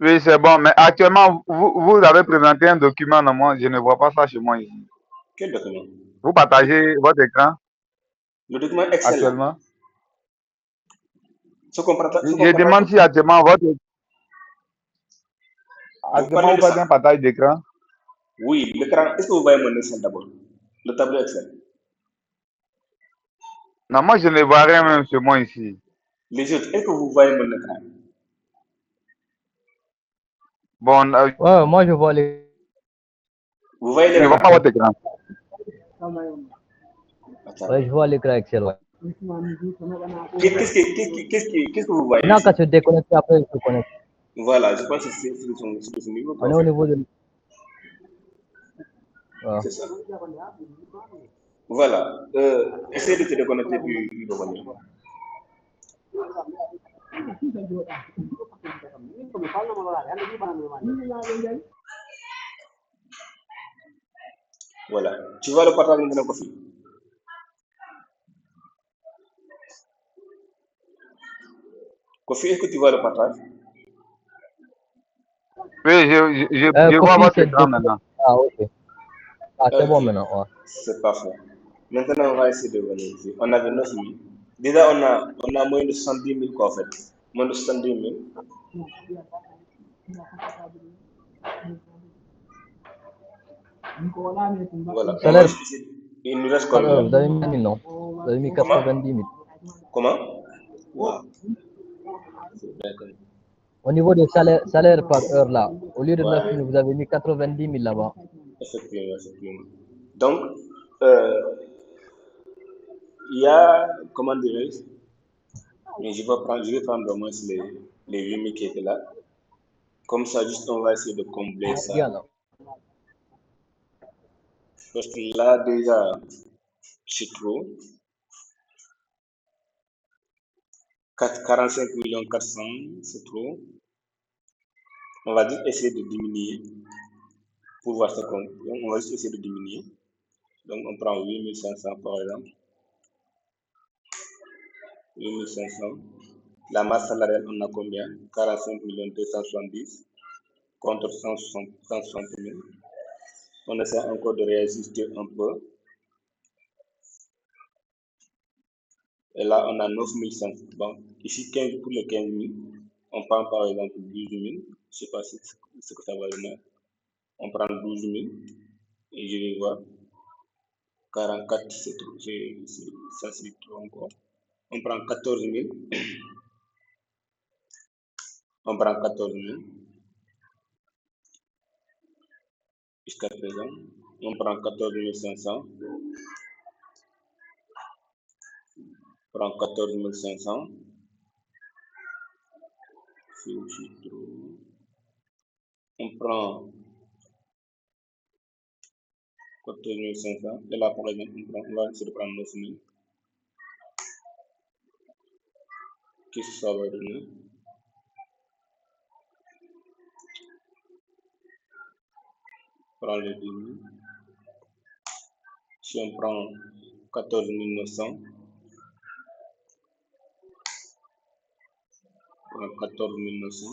Oui, c'est bon. Mais actuellement, vous avez présenté un document, non, moi, je ne vois pas ça chez moi ici. Quel document? Vous partagez votre écran le document Excel. Actuellement. Je demande si actuellement vous faites un partage d'écran. Oui, l'écran. Est-ce que vous voyez mon Excel d'abord? Le tableau Excel. Non, moi je ne vois rien même chez moi ici. Les autres, est-ce que vous voyez mon écran? Bon, ouais, moi je vois les. Vous voyez l'écran? Je ne vois pas votre écran. Ouais, je vois l'écran Excel, ouais. Qu'est-ce que vous voyez? On n'a qu'à se déconnecter après, se connecter. Voilà, je pense que c'est ce niveau. On est au niveau de. C'est ça. Voilà. Essayez de te déconnecter puis revenir. Voilà. Tu vois le partage maintenant, Kofi? Kofi, est-ce que tu vois le partage? Oui, je vois votre écran maintenant. Ah, ok. Ah, c'est bon maintenant. Ouais. C'est parfait. Maintenant, on va essayer de venir ici. On avait 9 000. Déjà, on a moins de 70 000 quoi, en fait. Moins de 70 000. Voilà. Salaire. Il nous reste combien? Vous avez mis 1000, non? Vous avez mis 90 000. Comment? Wow. Au niveau des salaires par heure, là, au lieu de 9 000, vous avez mis 90 000 là-bas. Effectivement. Donc, Il y a, comment dirais-je, mais je vais prendre au moins les 8000 qui étaient là. Comme ça, juste on va essayer de combler ça. Diana. Parce que là, déjà, c'est trop. 45 millions 400, c'est trop. On va juste essayer de diminuer pour voir ce qu'on. On va juste essayer de diminuer. Donc, on prend 8500 par exemple. 8500. La masse salariale, on a combien? 45 270 contre 160 000. On essaie encore de réajuster un peu. Et là, on a 9500. Bon, ici, 15 pour les 15 000. On prend par exemple 12 000. Je ne sais pas ce que ça va donner. On prend 12 000 et je vais voir. 44, c'est trop. Ça, c'est trop encore. On prend 14 000. On prend 14 000 jusqu'à présent. On prend 14 500. On prend 14 500. C'est aussi trop. On prend 14 500. Et là, par exemple, on va essayer de prendre 9 000. Qu'est-ce que ça va donner? On prend les 2 000. Si on prend 14 900, on prend 14 900,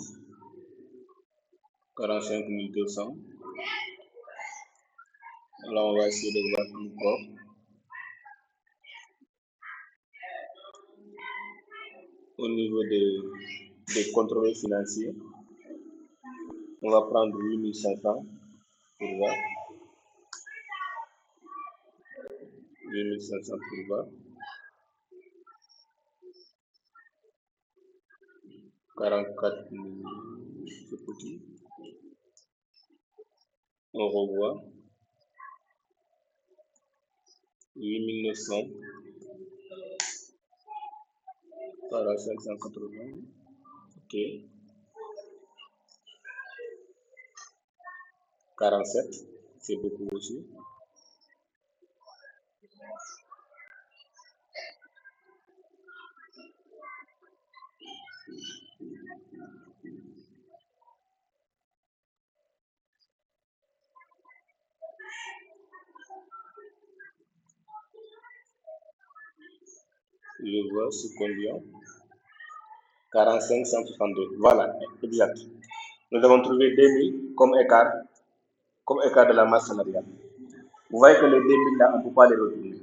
45 200. Alors, on va essayer de voir encore. Au niveau des contrôles financiers, on va prendre 8500 pour voir. 8500 pour voir. 44 000, c'est petit. On revoit. 8900 par 580. Ok. 47, c'est beaucoup aussi. Je vois c'est combien? 45 162. Voilà, exact. Nous avons trouvé 2000 comme écart de la masse salariale. Vous voyez que les 2000 là, on ne peut pas les retourner.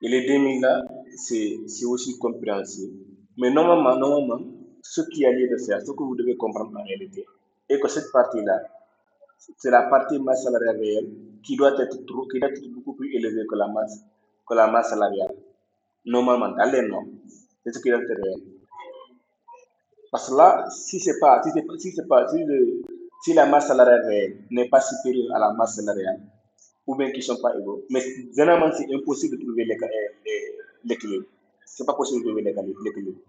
Et les 2000 là, c'est aussi compréhensible. Mais normalement, ce qu'il y a lieu de faire, ce que vous devez comprendre en réalité, est que cette partie-là, c'est la partie masse salariale réelle qui doit être beaucoup plus élevée que la masse salariale. Normalement, dans les normes, c'est ce qui doit être réel. Parce que là, si la masse salariale réelle n'est pas supérieure à la masse salariale, ou bien qu'ils ne sont pas égaux, mais généralement, c'est impossible de trouver l'équilibre. C'est pas possible de trouver l'équilibre.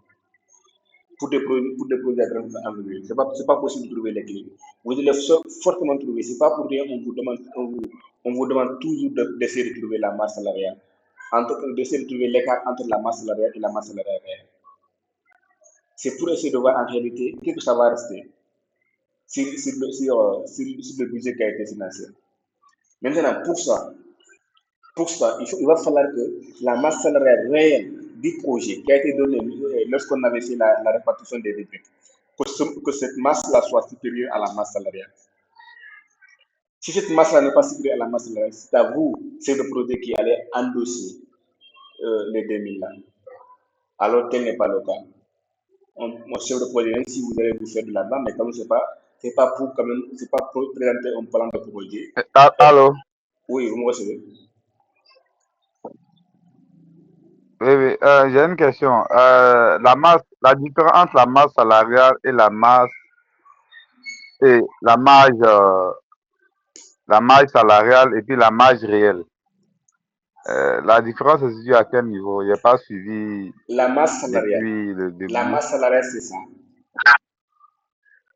Pour des produits à grande envergure, c'est pas possible de trouver l'équilibre. Vous devez fortement trouver. C'est pas pour rien on vous demande toujours d'essayer de trouver la masse salariale, d'essayer de trouver l'écart entre la masse salariale et la masse salariale réelle. C'est pour essayer de voir en réalité qu'est-ce que ça va rester sur le budget qui a été financé. Maintenant, pour ça, il va falloir que la masse salariale réelle du projet qui a été donnée lorsqu'on avait fait la répartition des dépenses, que cette masse-là soit supérieure à la masse salariale. Si cette masse-là n'est pas supérieure à la masse salariale, c'est à vous, c'est le projet qui allait endosser les 2000 là. Alors tel n'est pas le cas. Mon chef de projet, même si vous allez vous faire de l'argent, mais comme c'est pas pour présenter un plan de projet. Allô? Oui, vous me recevez. Oui, j'ai une question. La différence entre la masse salariale et la marge salariale et puis la marge réelle. La différence se situe à quel niveau? Il n'y a pas suivi La masse salariale. depuis le début. La masse salariale, c'est ça.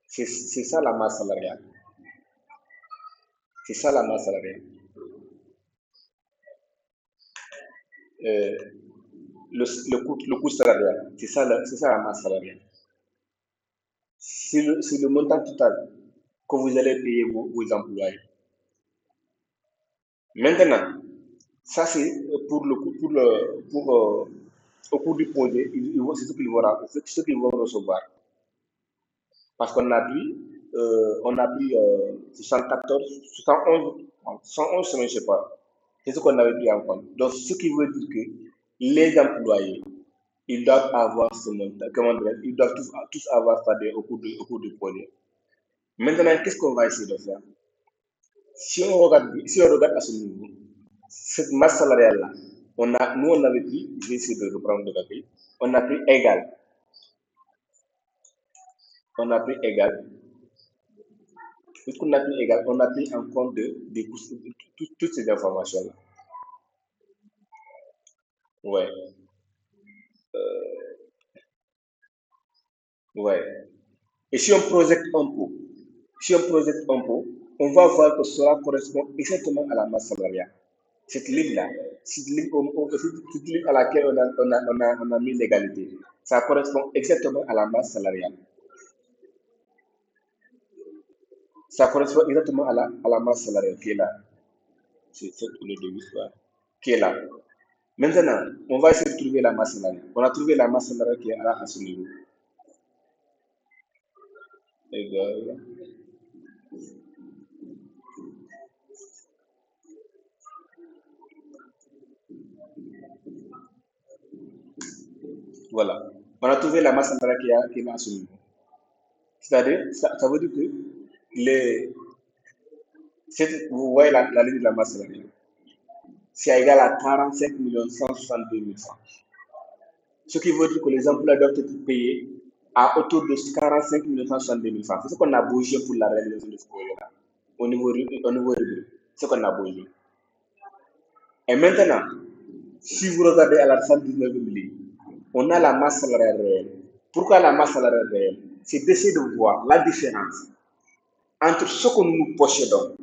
C'est ça la masse salariale. C'est ça la masse salariale. Le coût salarial, c'est ça la masse salariale. C'est le montant total que vous allez payer vos employés. Maintenant, ça c'est au cours du projet, c'est ce qu'ils vont recevoir. Parce qu'on a pris 74, 111 semaines, je ne sais pas. C'est ce qu'on avait pris en compte. Donc, ce qui veut dire que les employés, ils doivent avoir ce montant. Comment dire, ils doivent tous avoir ça au cours du projet. Maintenant, qu'est-ce qu'on va essayer de faire? Si on regarde à ce niveau, cette masse salariale-là, nous on avait pris, je vais essayer de reprendre le papier, on a pris égal. On a pris égal. Puisqu'on a pris égal, on a pris en compte toutes ces informations-là. Ouais. Ouais. Et si on projette un peu, on va voir que cela correspond exactement à la masse salariale. Cette ligne-là, cette ligne à laquelle on a mis l'égalité, ça correspond exactement à la masse salariale. Ça correspond exactement à la masse salariale qui est là. C'est le début, qui est là. Maintenant, on va essayer de trouver la masse salariale. On a trouvé la masse salariale qui est là à ce niveau. Égal. Voilà. On a trouvé la masse salariale qui est là à ce niveau. C'est-à-dire, ça veut dire que vous voyez la ligne de la masse salariale. C'est égal à 45 162 000 francs. Ce qui veut dire que les emplois doivent être payés à autour de 45 162 000 francs. C'est ce qu'on a bougé pour la réalisation de ce projet-là. Au niveau rubrique. C'est ce qu'on a bougé. Et maintenant, si vous regardez à la 119 000, on a la masse salariale réelle. Pourquoi la masse salariale réelle? C'est d'essayer de voir la différence entre ce que nous possédons,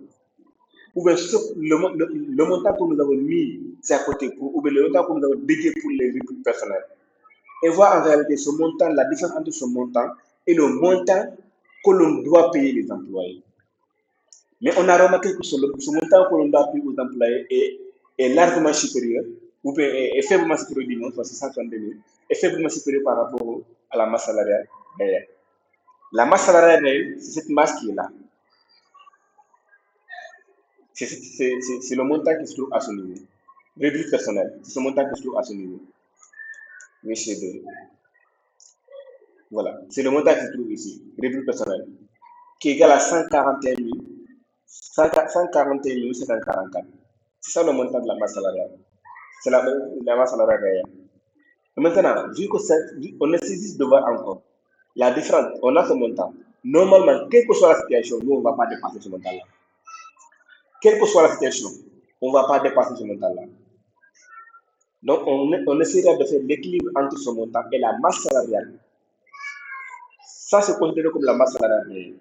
ou bien le montant que nous avons mis à côté, ou bien le montant que nous avons dédié pour les véhicules personnels, et voir en réalité ce montant, la différence entre ce montant et le montant que l'on doit payer les employés. Mais on a remarqué que ce montant que l'on doit payer aux employés est largement supérieur, ou bien est faiblement supérieur, disons, 162 000, est faiblement supérieur par rapport à la masse salariale réelle. La masse salariale réelle, c'est cette masse qui est là. C'est le montant qui se trouve à ce niveau. Revenu personnel, c'est ce montant qui se trouve à ce niveau. Monsieur 2. Voilà, c'est le montant qui se trouve ici, revenu personnel, qui est égal à 141 744. C'est ça le montant de la masse salariale. C'est la masse salariale réelle. Maintenant, vu qu'on est saisi de voir encore la différence, on a ce montant. Normalement, quelle que soit la situation, nous, on ne va pas dépasser ce montant-là. Quelle que soit la situation, on ne va pas dépasser ce montant-là. Donc, on essaiera de faire l'équilibre entre ce montant et la masse salariale. Ça, c'est considéré comme la masse salariale réelle.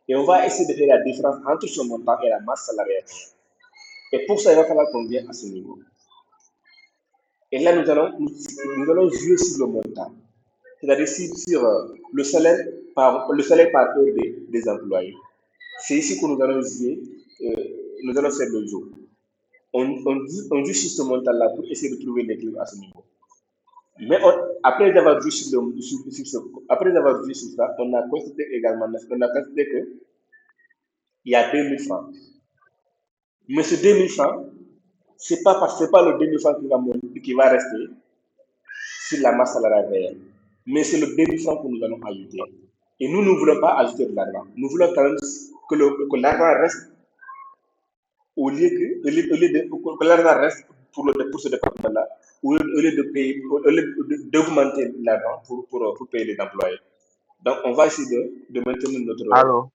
Et on va essayer de faire la différence entre ce montant et la masse salariale. Et pour ça, il va falloir qu'on vienne à ce niveau. Et là, nous allons jouer sur le montant. C'est-à-dire sur le salaire par heure des employés. C'est ici que nous allons jouer, nous allons faire le jeu. On joue sur ce montant-là pour essayer de trouver l'équilibre à ce niveau. Mais après avoir joué sur ça, on a constaté également qu'il y a 2000 francs. Mais ce 2000 francs, ce n'est pas le 2000 francs qui va rester sur la masse salariale réelle. Mais c'est le 2000 francs que nous allons ajouter. Et nous ne voulons pas ajouter de l'argent. Nous voulons quand même que l'argent reste au lieu que l'argent reste pour ce département-là, au lieu d'augmenter l'argent pour payer les employés. Donc, on va essayer de maintenir notre... Allô?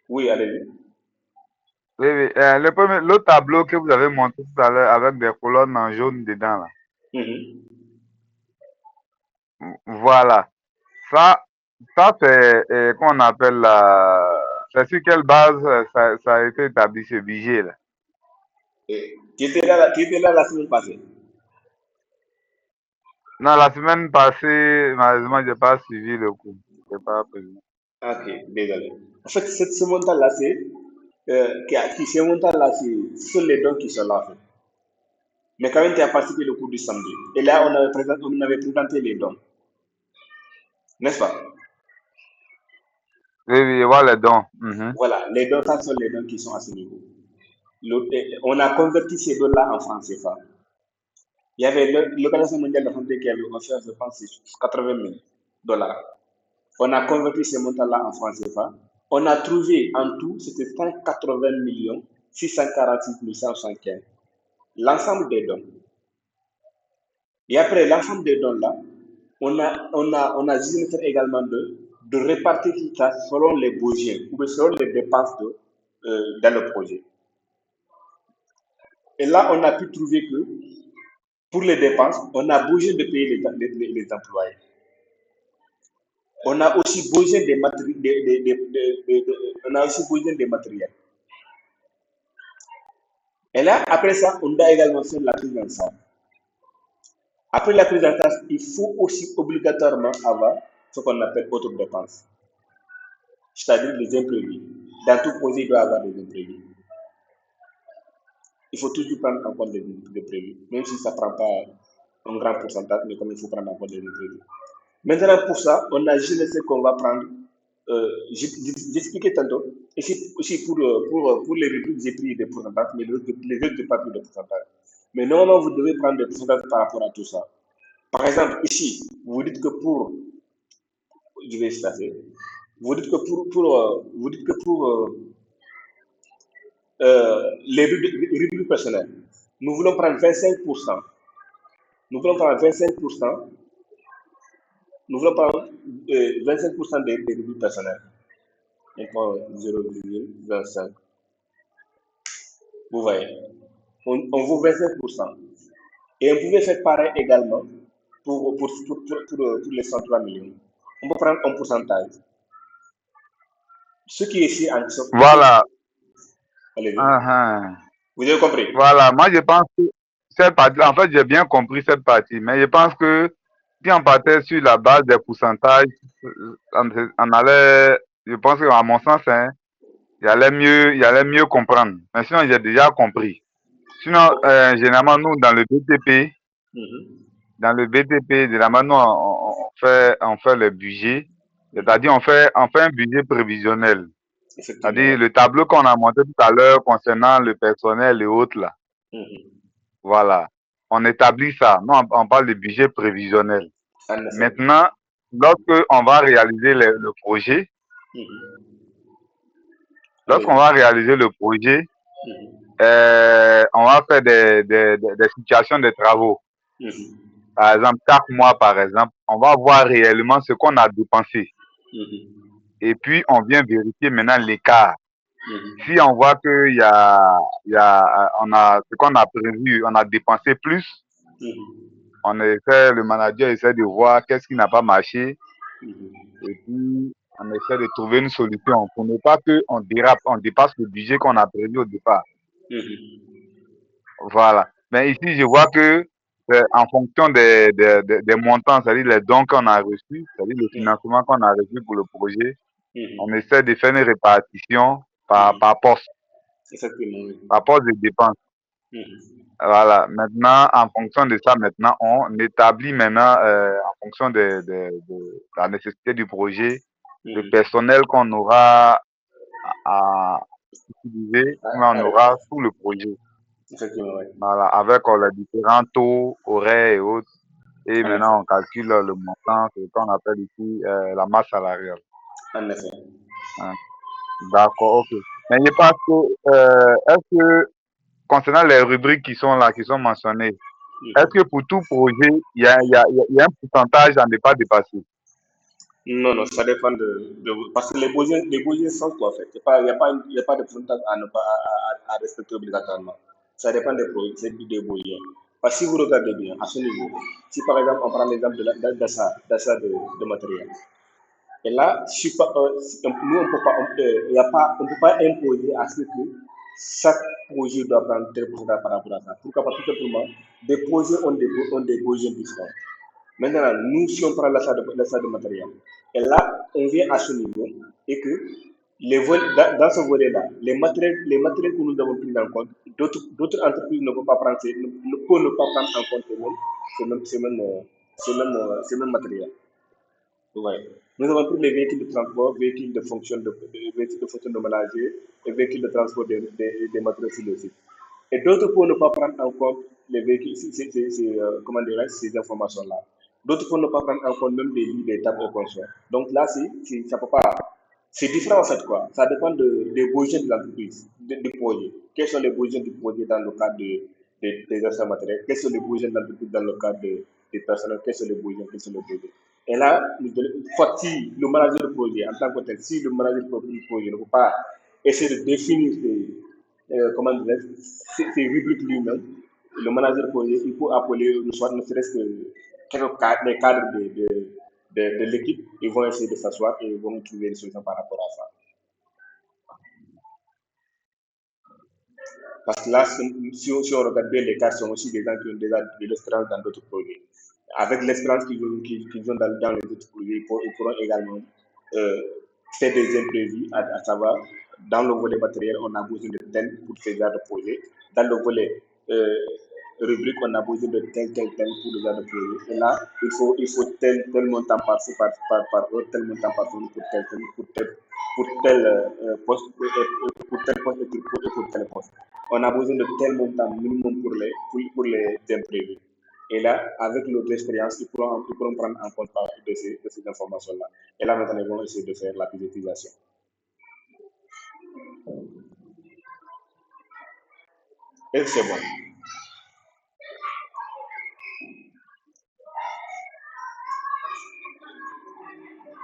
Oui, allez-y. Oui, oui. Le tableau que vous avez montré tout à l'heure avec des colonnes en jaune dedans, là. Mhm. Voilà. Ça, ça c'est, qu'on appelle c'est sur quelle base ça a été établi ce budget, là? Tu étais là la semaine passée. Non, la semaine passée, malheureusement, j'ai pas suivi le coup. J'ai pas prévu. Ok, désolé. En fait, ce montant-là, ce montant-là, ce sont les dons qui sont là. En fait. Mais quand même, tu as participé le cours du samedi. Et là, on avait présenté les dons. N'est-ce pas? Oui, oui, voilà les dons. Mhm. Voilà, les dons, ça sont les dons qui sont à ce niveau. On a converti ces dons-là en francs CFA. Il y avait l'Organisation mondiale de la santé qui avait offert, je pense, 80 000 dollars. On a converti ces montants-là en francs CFA. On a trouvé en tout, c'était 180 millions 646 175. L'ensemble des dons. Et après l'ensemble des dons-là, on a décidé de faire également de répartir tout ça selon les besoins ou selon les dépenses dans le projet. Et là, on a pu trouver que pour les dépenses, on a besoin de payer les employés. On a aussi besoin des on a aussi besoin des matériels. Et là, après ça, on doit également faire la prise en charge. Après la prise en charge, il faut aussi obligatoirement avoir ce qu'on appelle autres dépenses, c'est-à-dire les imprévus. Dans tout projet, il doit y avoir des imprévus. Il faut toujours prendre en compte les imprévus, même si ça ne prend pas un grand pourcentage, mais comme il faut prendre en compte les imprévus. Maintenant, pour ça, on a juste ce qu'on va prendre. J'expliquais tantôt. Ici, aussi pour les rubriques, j'ai pris des pourcentages, mais les autres, je n'ai pas pris de pourcentage. Mais normalement, vous devez prendre des pourcentages par rapport à tout ça. Par exemple, ici, vous dites que pour, je vais essayer, vous dites que vous dites que pour les rubriques personnelles, nous voulons prendre 25%. Nous voulons prendre 25%. Nous voulons prendre 25% des rubriques personnelles. On prend 0,25. Vous voyez, on vaut 25%. Et on pouvait faire pareil également pour les 103 millions. On peut prendre un pourcentage. Ce qui est ici en dessous. Voilà. Allez-y. Vous avez compris? Voilà. Moi, je pense que cette partie, en fait, j'ai bien compris cette partie, mais je pense que si on partait sur la base des pourcentages, on allait, je pense qu'à mon sens, hein, il allait mieux comprendre. Mais sinon, j'ai déjà compris. Sinon, généralement, nous, dans le BTP, généralement, nous, on fait le budget. C'est-à-dire, on fait un budget prévisionnel. C'est-à-dire, le tableau qu'on a monté tout à l'heure concernant le personnel et autres, là. Voilà. On établit ça. Nous, on parle de budget prévisionnel. Maintenant, lorsque on va réaliser le projet, lorsqu'on va réaliser le projet, on va faire des situations de travaux. Par exemple, 4 mois, par exemple, on va voir réellement ce qu'on a dépensé. Et puis, on vient vérifier maintenant l'écart. Si on voit qu'il on a ce qu'on a prévu, on a dépensé plus, le manager essaie de voir qu'est-ce qui n'a pas marché. Et puis, on essaie de trouver une solution pour ne pas qu'on dérape, on dépasse le budget qu'on a prévu au départ. Voilà. Mais ici, je vois que en fonction des montants, c'est-à-dire les dons qu'on a reçus, c'est-à-dire le financement qu'on a reçu pour le projet, on essaie de faire une répartition par poste. Par poste de dépenses. Voilà. Maintenant, en fonction de ça, maintenant, on établit maintenant, en fonction de la nécessité du projet, le personnel qu'on aura à utiliser, on aura sous le projet. Voilà, avec les différents taux, horaires et autres. Et maintenant, on calcule le montant, ce qu'on appelle ici la masse salariale. Hein. D'accord, ok. Mais je pense que, est-ce que, concernant les rubriques qui sont là, qui sont mentionnées, est-ce que pour tout projet, il y a un pourcentage à ne pas dépasser? Non, non, ça dépend parce que les besoins sont quoi, en fait. Il y a pas de pourcentage à, ne pas, à respecter obligatoirement. Ça dépend des projets, c'est des besoins. Parce que si vous regardez bien, à ce niveau, si par exemple on prend l'exemple d'achat de matériel, et là, je suis pas, nous, on peut pas, y a pas, on peut pas imposer à ce que chaque projet doit prendre tel pourcentage par rapport à ça. Pourquoi? Parce que tout simplement, des projets ont des besoins différents. Maintenant, nous, si on prend l'achat de matériel, et là, on vient à ce niveau, et que dans ce volet-là, les matériels que nous avons pris en compte, d'autres entreprises ne peuvent pas prendre, ne peuvent ne pas prendre en compte ces mêmes matériels. Ouais. Nous avons pris les véhicules de transport, véhicules de fonction de ménager et véhicules de transport des matériaux sur le site. Et d'autres pour ne pas prendre en compte les véhicules, comment dirais ces informations-là. D'autres pour ne pas prendre en compte même des lits, des tables et consorts. Donc là, ça peut pas. C'est différent en fait quoi. Ça dépend des besoins de l'entreprise, du projet. Quels sont les besoins du projet dans le cadre des achats matériels? Quels sont les besoins de l'entreprise dans le cadre des personnels? Quels sont les besoins? Quels sont les besoins? Et là, si le manager de projet, en tant que tel, si le manager de projet ne peut pas essayer de définir comment dire, ces rubriques lui-même, le manager de projet, il faut appeler, soit ne serait-ce que les cadres de l'équipe, ils vont essayer de s'asseoir et ils vont trouver des solutions par rapport à ça. Parce que là, si on regarde bien, les cas sont aussi des gens qui ont déjà de l'expérience dans d'autres projets. Avec l'expérience qu'ils ont dans les autres projets, ils pourront également euh, faire des imprévus, à savoir, dans le volet matériel, on a besoin de tel pour ce genre de projet. Dans le volet rubrique, on a besoin de tel pour le genre de projet. Et là, il faut tel montant par heure, tel montant par jour pour tel poste, pour tel poste et pour tel poste. On a besoin de tel montant minimum pour les imprévus. Et là, avec notre expérience, ils pourront prendre en compte de ces informations-là. Et là, maintenant, ils vont essayer de faire la budgétisation. Est-ce que c'est bon?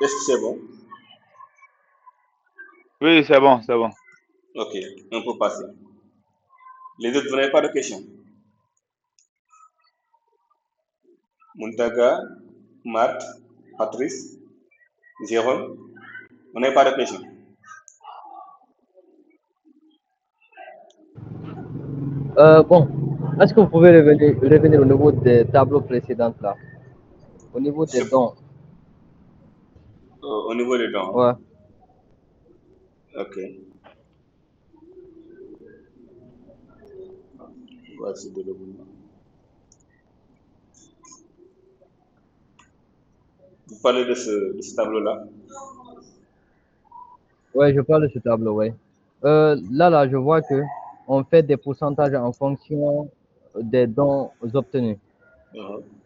Est-ce que c'est bon? Oui, c'est bon, c'est bon. Ok, on peut passer. Les autres, vous n'avez pas de questions? Muntaga, Marthe, Patrice, Jérôme, vous n'avez pas de questions? Bon, est-ce que vous pouvez revenir au niveau des tableaux précédents là? Au niveau des dons. Au niveau des dons. Ouais. Ok. Voici de l'abonnement. Vous parlez de ce tableau-là? Ouais, je parle de ce tableau, ouais. Là, je vois que on fait des pourcentages en fonction des dons obtenus.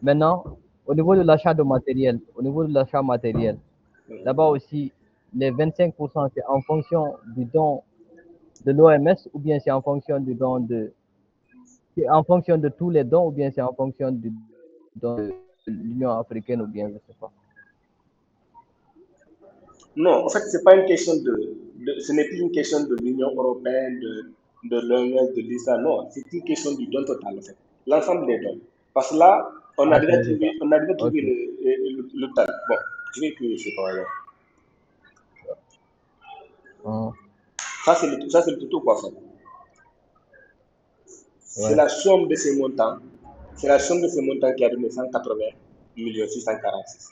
Maintenant, au niveau de l'achat de matériel, là-bas aussi, les 25%, c'est en fonction du don de l'OMS ou bien c'est en fonction du don c'est en fonction de tous les dons ou bien c'est en fonction du don de l'Union africaine ou bien je sais pas. Non, en fait, c'est pas une question ce n'est plus une question de l'Union européenne, de l'OMS, de l'ISA, non, c'est une question du don total, en fait. L'ensemble des dons. Parce que là, on a Ah, déjà c'est trouvé, ça. Ok. le total. Bon, je vais écrire ici, par exemple. Ah, Ça, c'est le tout, quoi, en fait. C'est ouais. la somme de ces montants. C'est la somme de ces montants qui a donné 180 646.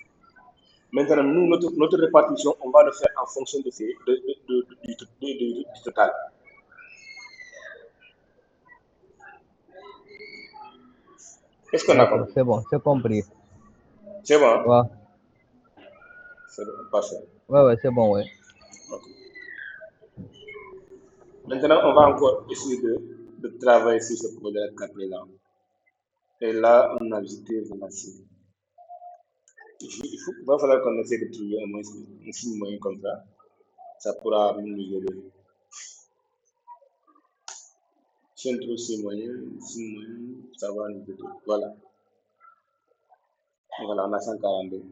Maintenant, nous, notre répartition, on va le faire en fonction du total. Est-ce qu'on a D'accord, compris? c'est bon, c'est compris. C'est bon, hein? Ouais, C'est bon, parfait. ouais, c'est bon, ouais. Ok. Maintenant, on va encore essayer de travailler sur ce projet là. Et là, on a visité Vénatie. Il va falloir qu'on essaie de trouver un signe moyen comme ça. Ça pourra nous aider. Si on trouve signe moyen, ça va nous aider. Voilà. Voilà, on a 142.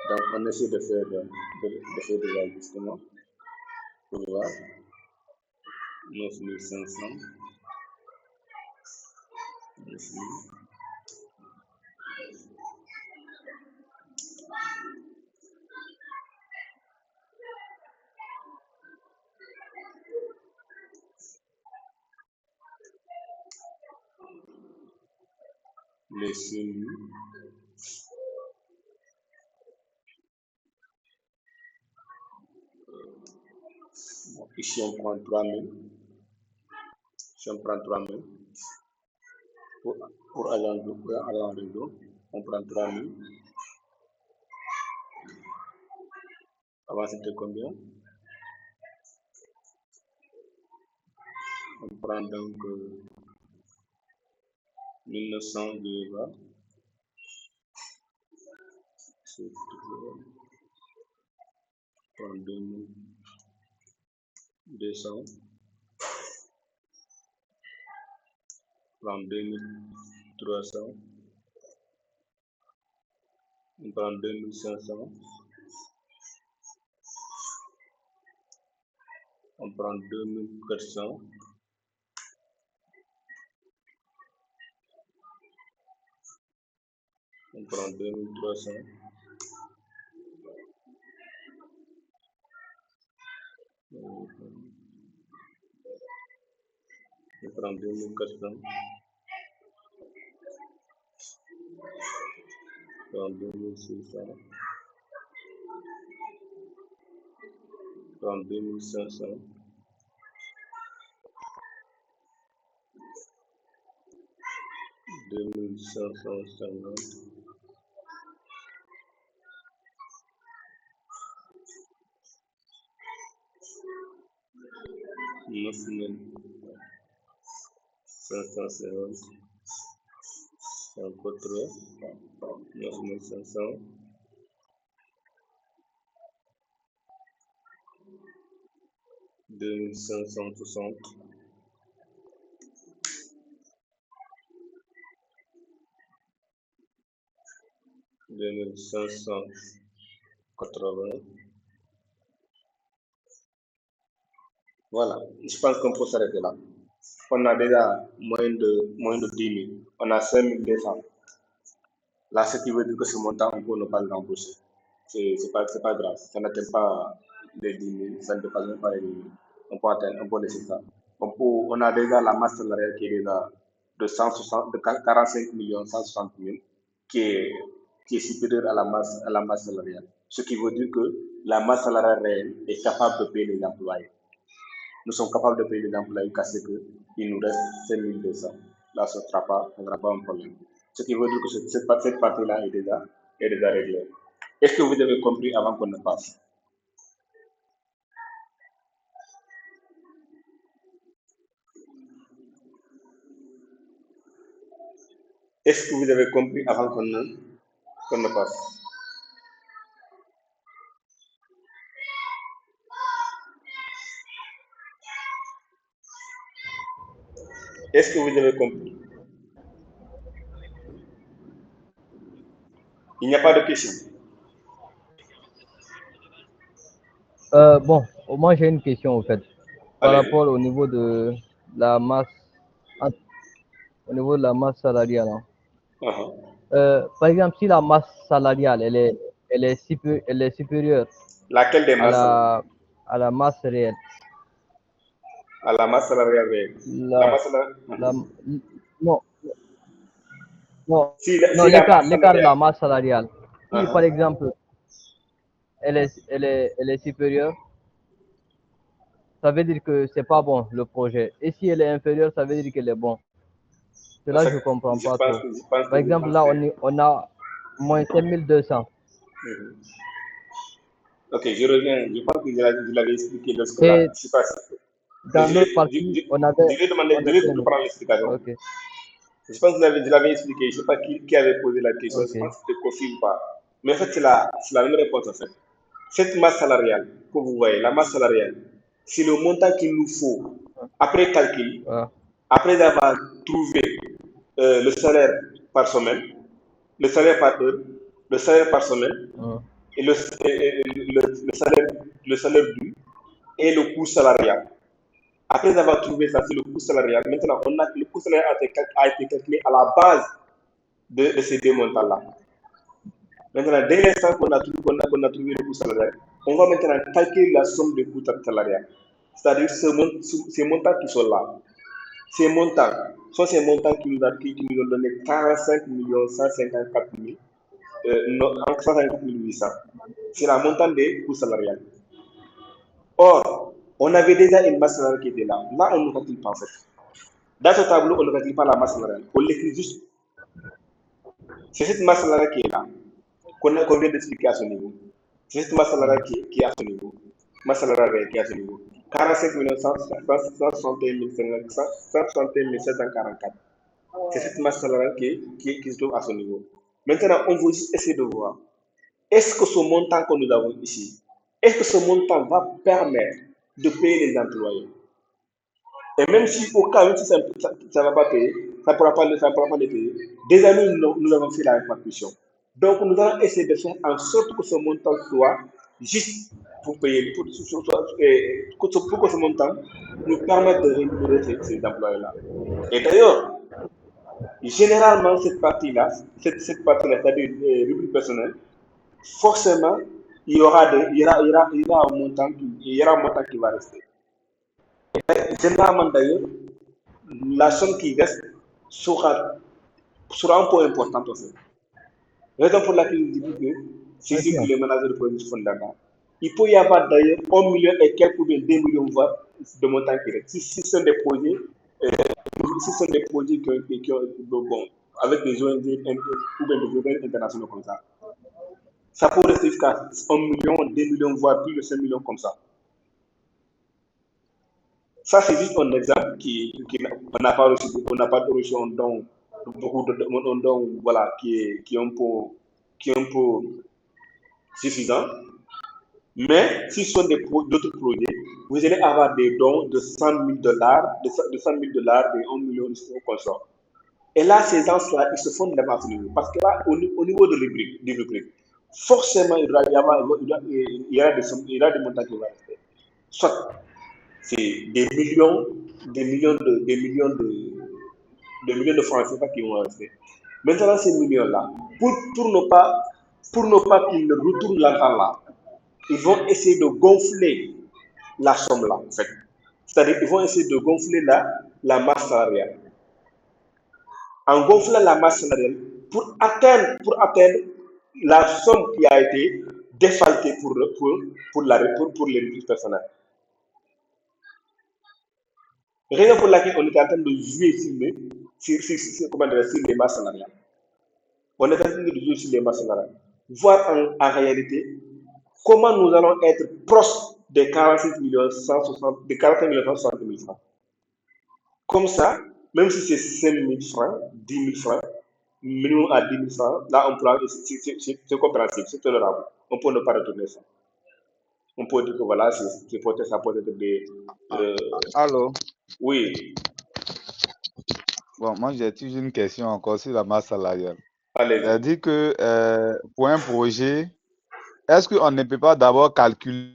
Donc, on essaie de faire des ajustements pour voir 9500. 9000. Les semis. Bon, ici, on prend 3000. Si on prend 3000 pour aller en réseau, on prend 3000. Avant, c'était combien? On prend donc 1900 GVA. C'est 2200. 2300. On prend 2500. On prend 2400. On prend 2300. On prend 2400. On prend 2600. On prend 2500. 2550. 9550. Encore 9500. 2560. 2580. Voilà, je pense qu'on peut s'arrêter là. On a déjà moins de 10 000. On a 5200. Là, ce qui veut dire que ce montant, on peut ne pas le rembourser. C'est pas grave. Ça n'atteint pas les 10 000, ça ne dépasse même pas les 10 000. On peut laisser ça. On a déjà la masse salariale qui est déjà de 45 millions 160 000, qui est supérieure à la masse salariale. Ce qui veut dire que la masse salariale réelle est capable de payer les employés. Nous sommes capables de payer les employés car c'est qu'il nous reste 5200. Là, ce ne sera pas un problème. Ce qui veut dire que cette partie-là est déjà réglée. Est-ce que vous avez compris avant qu'on ne passe? Est-ce que vous avez compris avant qu'on ne passe? Est-ce que vous avez compris? Il n'y a pas de question. Bon, moi j'ai une question en fait. Par rapport au niveau de la masse, salariale. Hein. Par exemple, si la masse salariale elle est supérieure. Laquelle des masses? À la masse réelle. À la masse salariale réelle. Non, l'écart de la masse salariale. Si par exemple elle est supérieure, ça veut dire que c'est pas bon le projet. Et si elle est inférieure, ça veut dire qu'elle est bon. C'est là que je ne comprends pas trop. Par exemple, là, on a moins 5200. Ok, je reviens. Je pense que je l'avais expliqué lorsque là. Je sais pas. Dans l'autre partie, on avait. Je vais de prendre l'explication. Okay. Je pense que je l'avais expliqué. Je ne sais pas qui avait posé la question. Okay. Je pense que c'était Kofi ou pas. Mais en fait, c'est la même réponse en fait. Cette masse salariale que vous voyez, la masse salariale, c'est le montant qu'il nous faut après calcul, après avoir trouvé le salaire par semaine, le salaire par heure, le salaire par semaine et le salaire dû et le coût salarial. Après avoir trouvé ça, c'est le coût salarial. Maintenant, le coût salarial a été calculé à la base de ces deux montants-là. Maintenant, dès l'instant qu'on a trouvé le coût salarial, on va maintenant calculer la somme des coûts salariales. C'est-à-dire ces montants qui sont là. Ces montants sont ces montants qui nous ont donné 45 154 000, 154 800. C'est la montant des coûts salariales. Or, on avait déjà une masse salariale qui était là. Là, on ne calcule pas en fait. Dans ce tableau, on ne calcule pas la masse salariale. On l'écrit juste. C'est cette masse salariale qui est là, qu'on vient d'expliquer à ce niveau. C'est cette masse salariale qui est à ce niveau. Masse salariale qui est à ce niveau. 45 161 744. C'est cette masse salariale qui se trouve à ce niveau. Maintenant, on va juste essayer de voir. Est-ce que ce montant que nous avons ici, est-ce que ce montant va permettre de payer les employés? Et même si au cas où ça ne va pas payer, ça ne pourra pas les payer. Déjà, nous avons fait la répartition. Donc, nous allons essayer de faire en sorte que ce montant soit juste pour payer, pour que ce montant nous permette de rémunérer ces employés-là. Et d'ailleurs, généralement, cette partie-là, c'est-à-dire rubrique personnelle, forcément, il y aura un montant qui va rester. Et généralement, d'ailleurs, la somme qui reste sera un peu importante aussi. Raison pour laquelle je dis que c'est ici que les managers de produits font d'accord. Il peut y avoir d'ailleurs 1 million et quelques ou bien 2 millions de montants qui restent. Si ce sont des projets, qui ont, avec des ONG ou bien des ONG internationaux comme ça, ça peut rester jusqu'à 1 million, 2 millions, voire plus de 5 millions comme ça. Ça, c'est juste un exemple on n'a pas reçu un don, beaucoup de don, voilà, qui est un peu suffisant. Mais si ce sont d'autres projets, vous allez avoir des dons de 100 000 $, de 100 000 $ et 1 million de consort. Et là, ces gens-là, ils se font d'abord ce niveau. Parce que là, au niveau de rubrique, forcément, il y aura des montants qui vont rester. Soit c'est des millions de francs CFA qui vont rester. Maintenant, ces millions-là, pour ne pas qu'ils ne retournent l'argent là, ils vont essayer de gonfler la somme là, en fait. C'est-à-dire qu'ils vont essayer de gonfler la masse salariale. En gonflant la masse salariale, pour atteindre la somme qui a été défalquée pour les ressources personnelles. Raison pour laquelle on est en train de jouer sur les masses salariales. On est en train de jouer sur les masses salariales. Voir en réalité comment nous allons être proches des 45 160 000 francs. Comme ça, même si c'est 5 000 francs, 10 000 francs, minimum à 10 000 francs, là on prend, c'est compréhensible, c'est tolérable. On peut ne pas retourner ça. On peut dire que voilà, ça peut être des. Allô? Oui. Bon, moi j'ai toujours une question encore sur la masse salariale. Allez. C'est-à-dire que pour un projet, est-ce qu'on ne peut pas d'abord calculer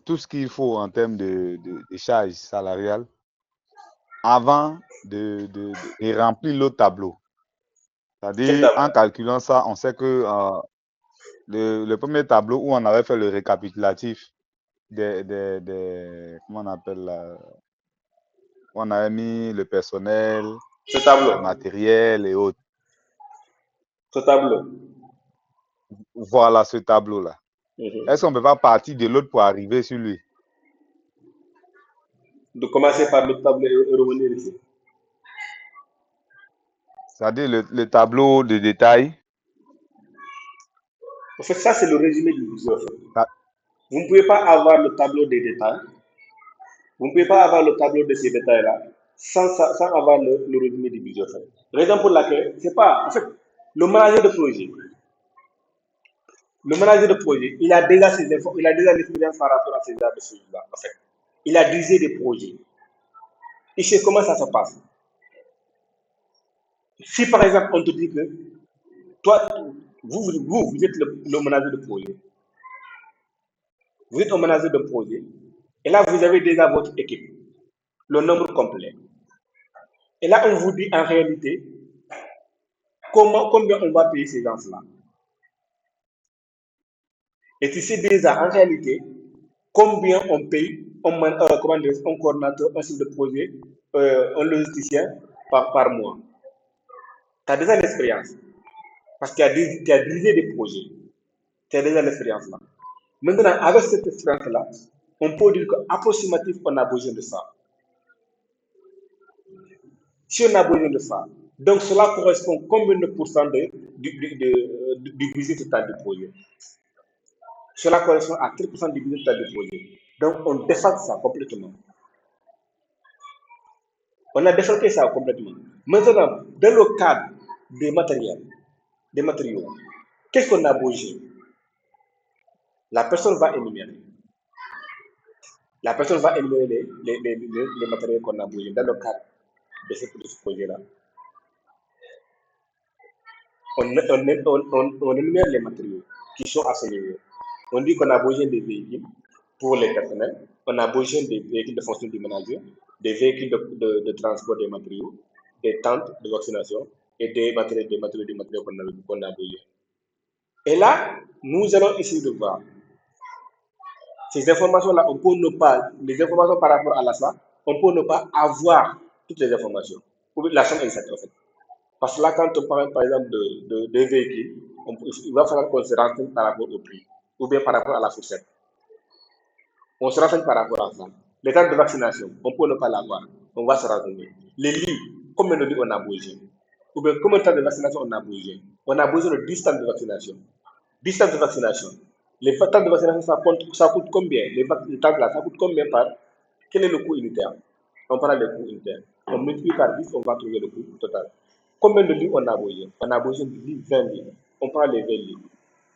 tout ce qu'il faut en termes de charges salariales avant de remplir l'autre tableau? C'est-à-dire, en calculant ça, on sait que le premier tableau où on avait fait le récapitulatif comment on appelle là, on avait mis le personnel, le matériel et autres. Ce tableau. Voilà ce tableau-là. Est-ce qu'on ne peut pas partir de l'autre pour arriver sur lui? De commencer par le tableau et revenir ici. C'est-à-dire le tableau de détail. En fait, ça c'est le résumé du budget. En fait. Vous ne pouvez pas avoir le tableau des détails. Vous ne pouvez pas avoir le tableau de ces détails-là sans avoir le résumé du budget. En fait. Raison pour laquelle, c'est pas. En fait, le manager de projet, il a déjà l'expérience par rapport à ces genres de choses-là. En fait. Il a dirigé des projets. Il sait comment ça se passe. Si par exemple on te dit que toi, vous êtes le manager de projet, vous êtes un manager de projet, et là vous avez déjà votre équipe, le nombre complet. Et là on vous dit en réalité combien on va payer ces gens-là. Et tu sais déjà en réalité combien on paye un coordinateur, un chef de projet, un logisticien par mois. Tu as déjà l'expérience. Parce que tu as dirigé des projets. Tu as déjà l'expérience là. Maintenant, avec cette expérience-là, on peut dire qu'approximativement, on a besoin de ça. Si on a besoin de ça, donc cela correspond combien de pourcents du budget total du projet? Cela correspond à 3% du budget total du projet. Donc, on défalque ça complètement. On a défalqué ça complètement. Maintenant, dans le cadre des matériaux, qu'est-ce qu'on a besoin? La personne va énumérer. La personne va énumérer les matériaux qu'on a besoin dans le cadre de ce projet-là. On énumère les matériaux qui sont à ce niveau. On dit qu'on a besoin des véhicules pour les personnels, on a besoin des véhicules de fonction du manager, des véhicules de transport des matériaux, des tentes de vaccination et des matériaux qu'on a besoin. Et là, nous allons essayer de voir ces informations-là, on peut ne pas, les informations par rapport à la SAC, on peut ne pas avoir toutes les informations. La somme exacte, en fait. Parce que là, quand on parle, par exemple, de véhicules, il va falloir qu'on se renseigne par rapport au prix, ou bien par rapport à la fourchette. On se renseigne par rapport à ça. Les temps de vaccination, on peut ne pas l'avoir. On va se renseigner. Les lits, combien de lits on a besoin? Ou bien combien de temps de vaccination on a besoin? On a besoin de 10 temps de vaccination. 10 temps de vaccination. Les temps de vaccination, ça coûte combien? Les temps là, ça coûte combien par? Quel est le coût unitaire? On parle de coût unitaire. On multiplie par 10, on va trouver le coût total. Combien de lits on a besoin? On a besoin de 20 lits. On prend les 20 lits.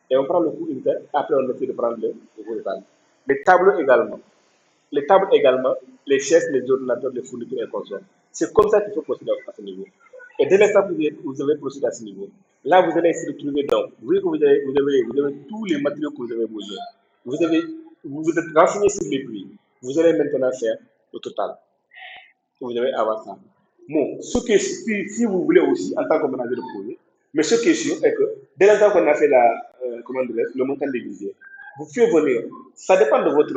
Et on prend le coût unitaire, après on essaie de prendre le coût total. Les tableaux également. Les tables également, les chaises, les ordinateurs, les fournitures et consorts. C'est comme ça qu'il faut procéder à ce niveau. Et dès l'instant que vous avez procédé à ce niveau, là vous allez essayer de trouver donc, vous voyez que vous avez tous les matériaux que vous avez besoin. Vous êtes renseigné sur les prix. Vous allez maintenant faire le total. Vous devez avoir ça. Bon, si vous voulez aussi, en tant que manager de projet, mais ce qui est sûr est que dès l'instant qu'on a fait le montant des budgets, vous pouvez venir. Ça dépend de votre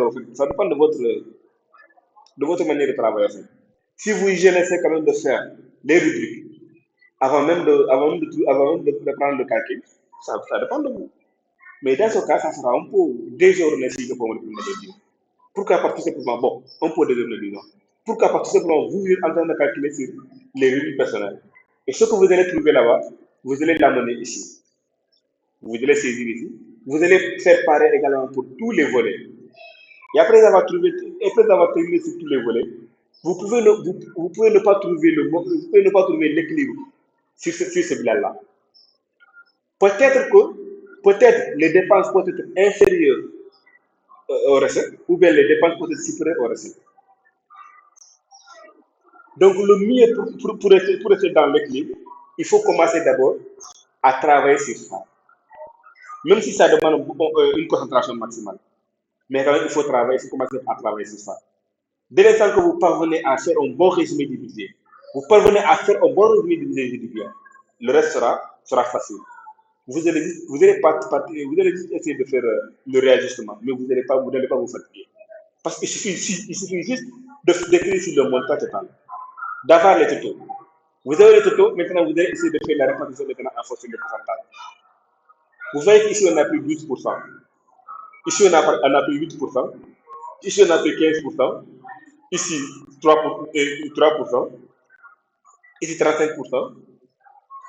manière de travailler. Si vous essaie quand même de faire les rubriques avant même de prendre le calcul, ça dépend de vous. Mais dans ce cas, ça sera un peu désormais si je peux me dire. Pourquoi? Parce que tout simplement, bon, on peut désormais dire. Pourquoi? Parce que tout simplement, vous êtes en train de calculer sur les revenus personnels. Et ce que vous allez trouver là-bas, vous allez l'amener ici. Vous allez saisir ici. Vous allez faire pareil également pour tous les volets. Et après avoir terminé sur tous les volets, vous pouvez ne pas trouver l'équilibre sur ce bilan-là. Peut-être les dépenses peuvent être inférieures aux recettes, ou bien les dépenses peuvent être supérieures aux recettes. Donc, le mieux pour être dans l'équilibre, il faut commencer d'abord à travailler sur ça. Même si ça demande une concentration maximale. Mais quand même, il faut commencer à travailler sur ça. Dès l'instant que vous parvenez à faire un bon résumé du budget, vous parvenez à faire un bon résumé du budget, le reste sera facile. Vous allez juste essayer de faire le réajustement, mais vous n'allez pas vous fatiguer. Parce qu'il suffit juste d'écrire sur le montant total, d'avoir les totaux. Vous avez les totaux, maintenant vous allez essayer de faire la répartition en fonction du pourcentage. Vous voyez qu'ici on a pris 12%, ici on a pris 8%, ici on a pris 15%, ici 3%, ici 35%,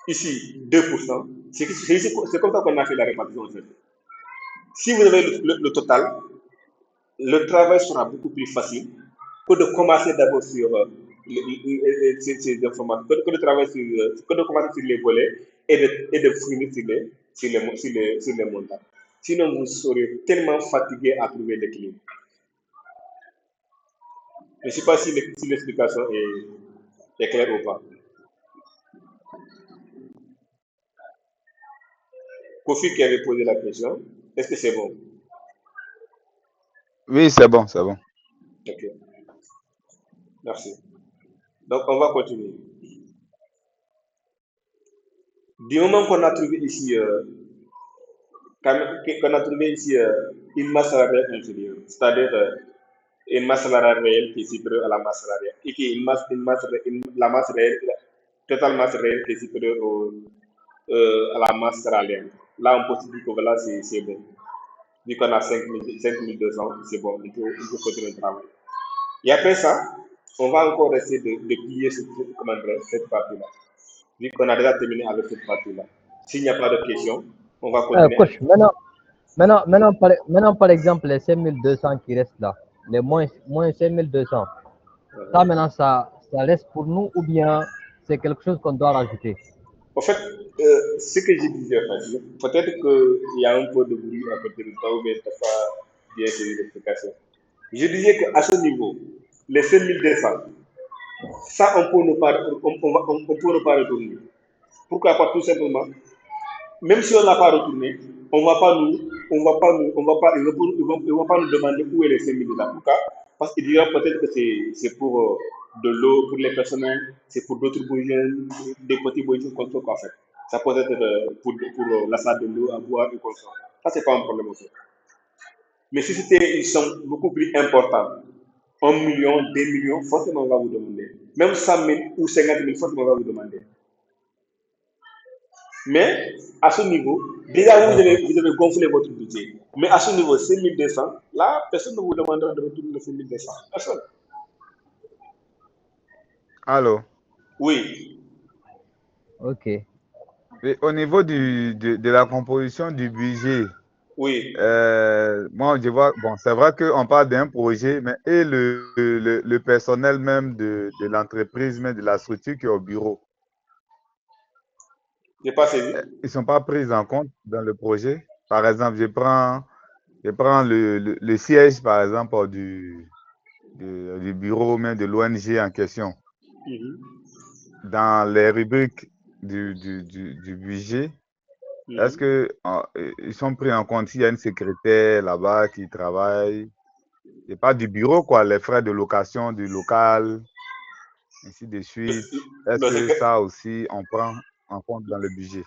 ici 2%. C'est comme ça qu'on a fait la répartition en fait. Si vous avez le total, le travail sera beaucoup plus facile que de commencer d'abord sur ces informations, que de commencer sur les volets et de finir sur les montants. Sinon, vous serez tellement fatigué à trouver l'équilibre. Je ne sais pas si l'explication est claire ou pas. Kofi qui avait posé la question. Est-ce que c'est bon? Oui, c'est bon, c'est bon. Ok, merci. Donc, on va continuer. Du moment qu'on a trouvé ici, qu'on a trouvé ici une masse salariale inférieure, c'est-à-dire une masse salariale réelle qui est supérieure à la masse salariale, et qui est la masse réelle, la totale masse réelle qui est supérieure à la masse salariale. Là, on peut se dire que voilà, c'est bon. Vu qu'on a 5200, c'est bon, on peut continuer le travail. Et après ça, on va encore essayer de plier cette partie-là, vu qu'on a déjà terminé avec cette partie-là. S'il n'y a pas de questions, on va continuer. Coach, maintenant, par exemple, les 5200 qui restent là, les moins 5200, ça maintenant, ça reste pour nous ou bien c'est quelque chose qu'on doit rajouter? En fait, ce que je disais, peut-être qu'il y a un peu de bruit à côté de toi, ou bien tu n'as pas bien saisi l'explication. Je disais qu'à ce niveau, les 5200, ça, on peut ne pas, on peut ne pas retourner. Pourquoi pas? Tout simplement, même si on ne l'a pas retourné, on va pas nous, on va pas nous, on va pas, ils vont pas nous demander où est les 5000 là. Pourquoi? Parce qu'ils diront peut-être que c'est pour de l'eau, pour les personnels, c'est pour d'autres besoins, des petits besoins qu'on peut pas faire. Ça peut être pour l'achat de l'eau à boire et comme ça. Ça, c'est pas un problème aussi. Mais si c'était une somme beaucoup plus importante, 1 million, 2 millions, forcément on va vous demander. Même 100 000 ou 50 000, forcément on va vous demander. Mais à ce niveau, déjà vous devez gonfler votre budget. Mais à ce niveau, 5200, là, personne ne vous demandera de retourner le 5200. Personne. Allô? Oui. Ok. Et au niveau de la composition du budget, Oui. moi, je vois, bon, c'est vrai qu'on parle d'un projet, mais et le personnel même de l'entreprise, mais de la structure qui est au bureau, J'ai pas saisi. ils ne sont pas pris en compte dans le projet. Par exemple, je prends le siège, par exemple, du bureau, même de l'ONG en question. Dans les rubriques du budget, est-ce qu'ils sont pris en compte s'il y a une secrétaire là-bas qui travaille? C'est pas du bureau, quoi, les frais de location du local, ainsi de suite. Est-ce que ça aussi, on prend en compte dans le budget?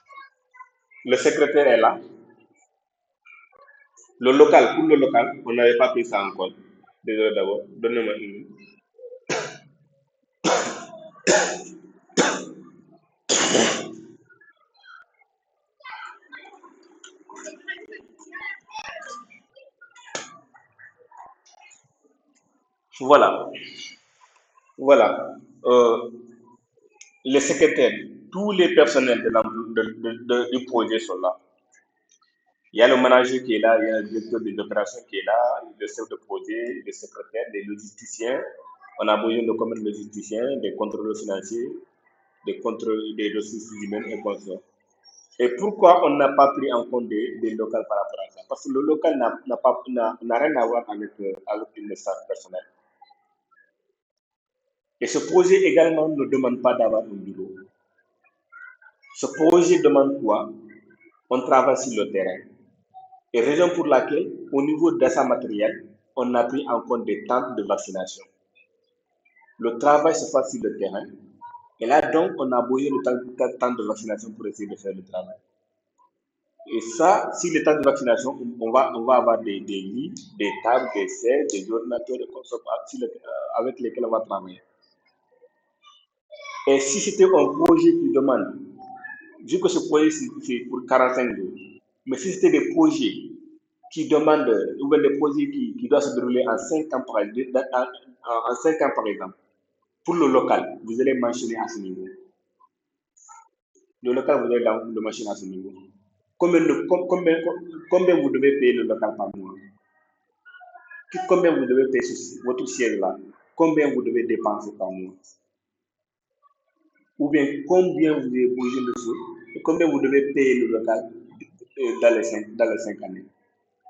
Le secrétaire est là. Le local, pour le local, on n'avait pas pris ça en compte. Désolé d'abord. Donnez-moi une minute. Voilà. Voilà. Les secrétaires, tous les personnels du projet sont là. Il y a le manager qui est là, il y a le directeur des opérations qui est là, le chef de projet, le secrétaire, les logisticiens. On a besoin de combien de logisticiens, des contrôleurs financiers, des ressources humaines et consorts. Et pourquoi on n'a pas pris en compte des locaux par rapport à ça? Parce que le local n'a rien à voir avec une staff personnelle. Et ce projet également ne demande pas d'avoir un bureau. Ce projet demande quoi? On travaille sur le terrain. Et raison pour laquelle, au niveau d'achat matériel, on a pris en compte des temps de vaccination. Le travail se fait sur le terrain. Et là, donc, on a besoin de temps de vaccination pour essayer de faire le travail. Et ça, si le temps de vaccination, on va avoir des lits, des tables, des sièges, des ordinateurs avec lesquels on va travailler. Et si c'était un projet qui demande, vu que ce projet c'est pour 45 jours, mais si c'était des projets qui demandent, ou bien des projets qui doivent se dérouler en 5 ans par exemple, pour le local, vous allez mentionner à ce niveau. Le local, vous allez le mentionner à ce niveau. Combien vous devez payer le local par mois? Combien vous devez payer votre siège là? Combien vous devez dépenser par mois? Ou bien combien vous avez besoin de choses et combien vous devez payer le local dans les 5 années?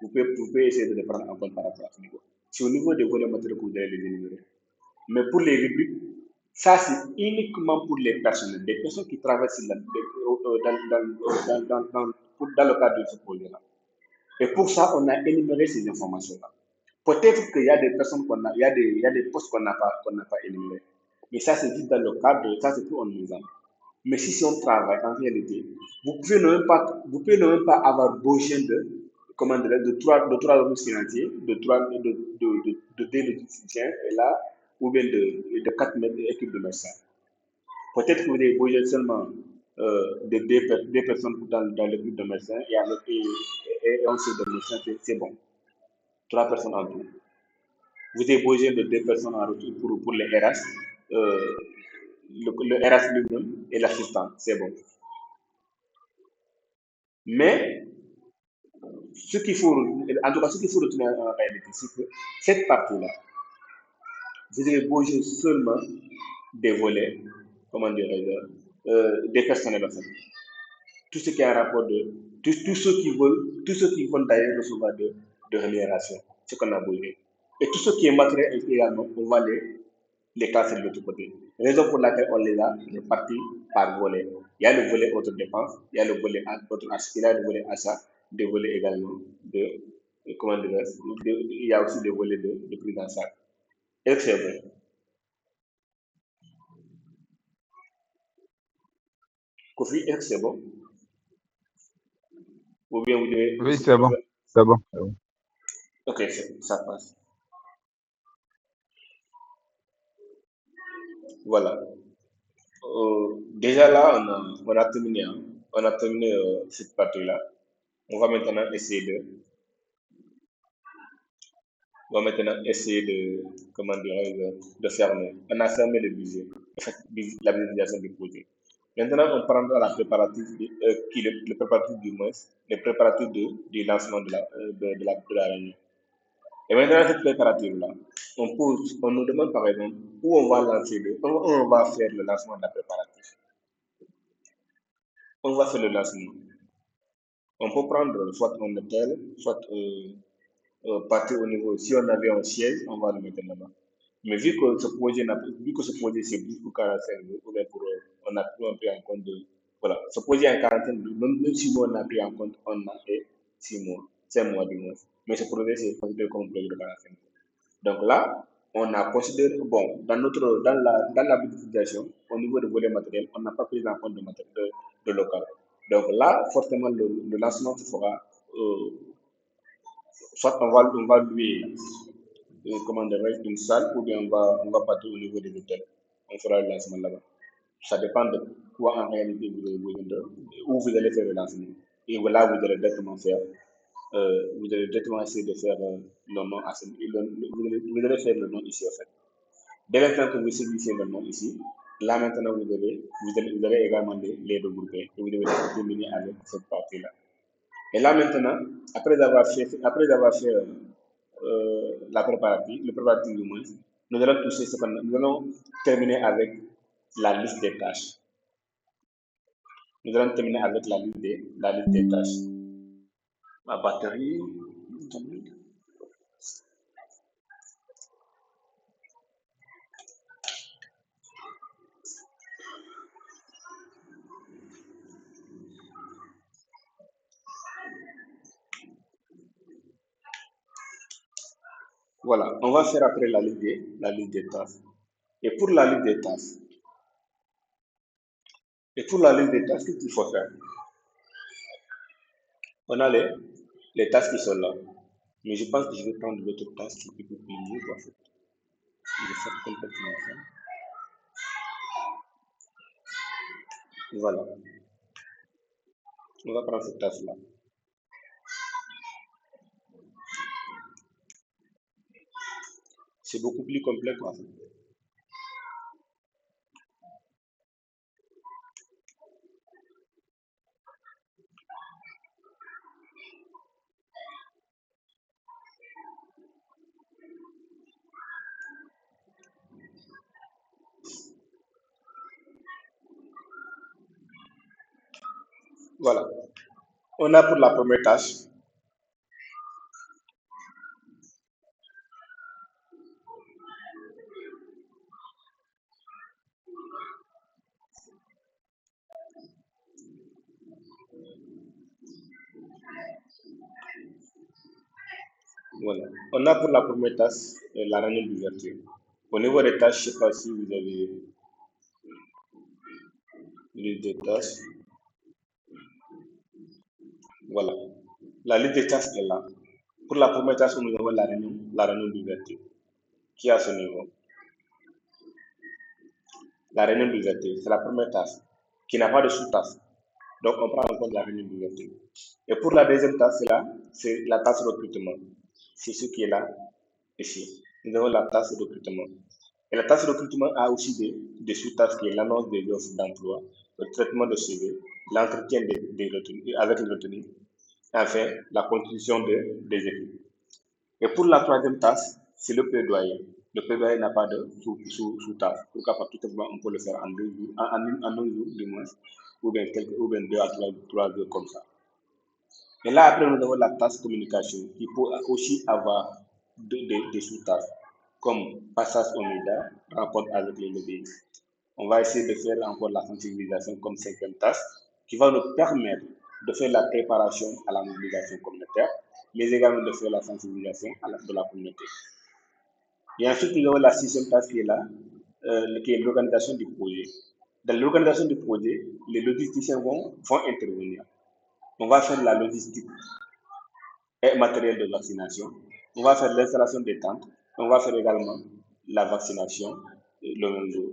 Vous pouvez essayer de les prendre en compte par rapport à ce niveau. C'est au niveau des volets matériels que vous allez les énumérer. Mais pour les rubriques, ça c'est uniquement pour les personnels, des personnes qui travaillent dans le cadre de ce projet-là. Et pour ça, on a énuméré ces informations-là. Peut-être qu'il y a des personnes il y a des postes qu'on n'a pas énumérés. Mais ça, c'est dit dans le cadre, ça, c'est tout en exemple. Mais si on travaille, en réalité, vous pouvez même pas avoir besoin de trois ressources financiers, de deux soutien, et là, ou bien de quatre équipes de médecins. Peut-être que vous avez besoin seulement de deux personnes dans l'équipe de médecins et un seul de médecins, c'est bon. Trois personnes en tout. Vous avez besoin de deux personnes en retour pour les RH, le RH lui-même et l'assistant, c'est bon. Mais ce qu'il faut, en tout cas, ce qu'il faut retenir en réalité, c'est que cette partie-là, vous avez besoin seulement des volets, comment dirais-je, des personnels en fait. Tout ce qui est en rapport de, tous ceux qui veulent d'ailleurs recevoir de rémunération, ce qu'on a besoin. Et tout ce qui est matériel également, on va les classer de l'autre côté. Raison pour laquelle on les a répartis par volet. Il y a le volet autre dépense, il y a le volet autre achat, il y a le volet achat, des volets également comment dire, il y a aussi des volets de prise en charge. Est-ce que c'est vrai? Kofi, est-ce que c'est bon? Ou bien vous devez. Oui, c'est bon. C'est bon. Ok, ça passe. Voilà. Déjà là, on a terminé, hein. On a terminé cette partie-là. On va maintenant essayer comment dirais-je, de fermer. On a fermé le budget, la budgétisation du projet. Maintenant, on prendra la préparatif, le préparatif du mois, le préparatif du lancement de la réunion. Et maintenant, cette préparative-là, on nous demande par exemple où on va où on va faire le lancement de la préparative. On va faire le lancement. On peut prendre soit un hôtel, soit partir au niveau, si on avait un siège, on va le mettre là-bas. Mais vu que ce projet c'est plus pour 45 jours, ou bien on a pris un peu en compte voilà, ce projet en 45 jours, même 6 mois on a pris en compte, on a fait 6 mois, 5 mois du moins. Mais ce projet c'est considéré comme un projet de 45 jours. Donc là, on a considéré, bon, dans la budgétisation, au niveau de volet matériel, on n'a pas pris en compte de local. Donc là, forcément, le lancement se fera, soit on va louer comment dirais-je, une salle ou bien on va partir au niveau des hôtels. On fera le lancement là-bas. Ça dépend de quoi en réalité vous avez besoin où vous allez faire le lancement. Et voilà, vous allez directement faire, vous allez directement essayer de faire le nom, vous allez faire le nom ici en fait. Dès l'instant que vous saisissez le nom ici, là maintenant vous allez également les regrouper et vous devez terminer avec cette partie-là. Et là maintenant, après avoir fait le préparatif du mois, nous allons terminer avec la liste des tâches. Nous allons terminer avec la liste des tâches. Ma batterie. Voilà, on va faire après la liste des tâches. Et pour la liste des tâches, qu'est-ce qu'il faut faire? On a les tâches qui sont là. Mais je pense que je vais prendre l'autre tâche qui est plus mieux. Je vais faire complètement ça. Voilà. On va prendre cette tâche-là. C'est beaucoup plus complet, quoi. Voilà. On a pour la première tâche. Voilà. On a pour la première tâche la réunion d'ouverture. Au niveau des tâches, je ne sais pas si vous avez liste des tâches. Voilà. La liste des tâches est là. Pour la première tâche, nous avons la réunion d'ouverture qui est à ce niveau. La réunion d'ouverture, c'est la première tâche qui n'a pas de sous-tâche. Donc, on prend en compte la réunion d'ouverture. Et pour la deuxième tâche, c'est la tâche recrutement. C'est ce qui est là, ici. Nous avons la tâche recrutement. Et la tâche recrutement a aussi des sous-tâches qui est l'annonce des offres d'emploi, le traitement de CV, l'entretien avec les retenus, enfin, la constitution des équipes. Et pour la troisième tâche, c'est le plaidoyer. Le plaidoyer n'a pas de sous-tâche. Pourquoi pas tout simplement on peut le faire en 2 jours, en 1 jour du moins, ou bien 2 à 3 jours comme ça. Et là, après, nous avons la tâche communication qui peut aussi avoir des sous-tâches, comme passage aux médias, rencontre avec les lobbies. On va essayer de faire encore la sensibilisation comme 5e tâche, qui va nous permettre de faire la préparation à la mobilisation communautaire, mais également de faire la sensibilisation de la communauté. Et ensuite, nous avons la 6e tâche qui est là, qui est l'organisation du projet. Dans l'organisation du projet, les logisticiens vont intervenir. On va faire la logistique et matériel de vaccination. On va faire l'installation des tentes. On va faire également la vaccination le même jour.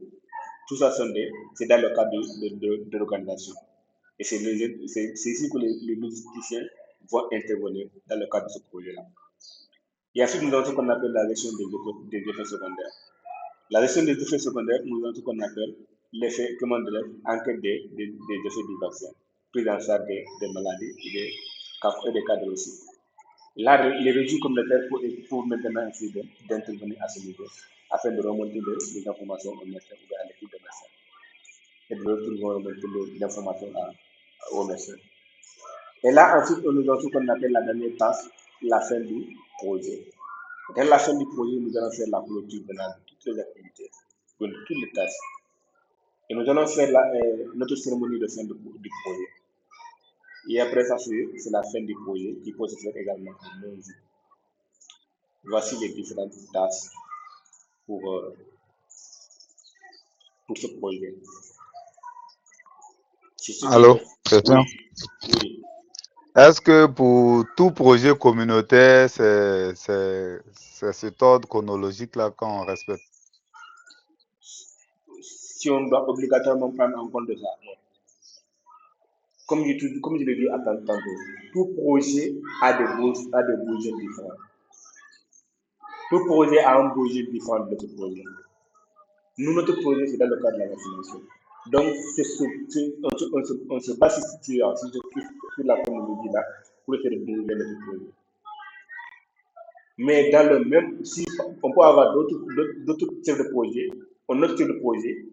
Tout ça, c'est dans le cadre de l'organisation. Et c'est ici que les logisticiens vont intervenir dans le cadre de ce projet-là. Et ensuite, nous avons ce qu'on appelle la gestion des effets secondaires. La gestion des effets secondaires, nous avons ce qu'on appelle l'effet, enquête des effets du vaccin, prise en charge des maladies et des cas de réussite. Là, les régies communautaires pour maintenant essayer d'intervenir à ce niveau afin de remonter les informations au médecin ou à l'équipe de médecins et de remonter les informations au médecin. Et là, ensuite, nous avons ce qu'on appelle la dernière tâche, la fin du projet. Dans la fin du projet, nous allons faire la clôture de toutes les activités, de toutes les tâches. Et nous allons faire notre cérémonie de fin du projet. Et après ça, c'est la fin du projet qui peut se faire également en 9 jours. Voici les différentes tâches pour ce projet. Allô, question. Oui. Est-ce que pour tout projet communautaire, c'est cet ordre chronologique-là qu'on respecte? Si on doit obligatoirement prendre en compte de ça, non. Comme je l'ai dit à tantôt, tout projet a des besoins différents. Tout projet a un besoin différent de notre projet. Nous, notre projet, c'est dans le cadre de la vaccination. Donc, on se base sur la chronologie là pour faire dérouler notre projet. Mais dans le même, si on peut avoir d'autres types de projets, un autre type de projet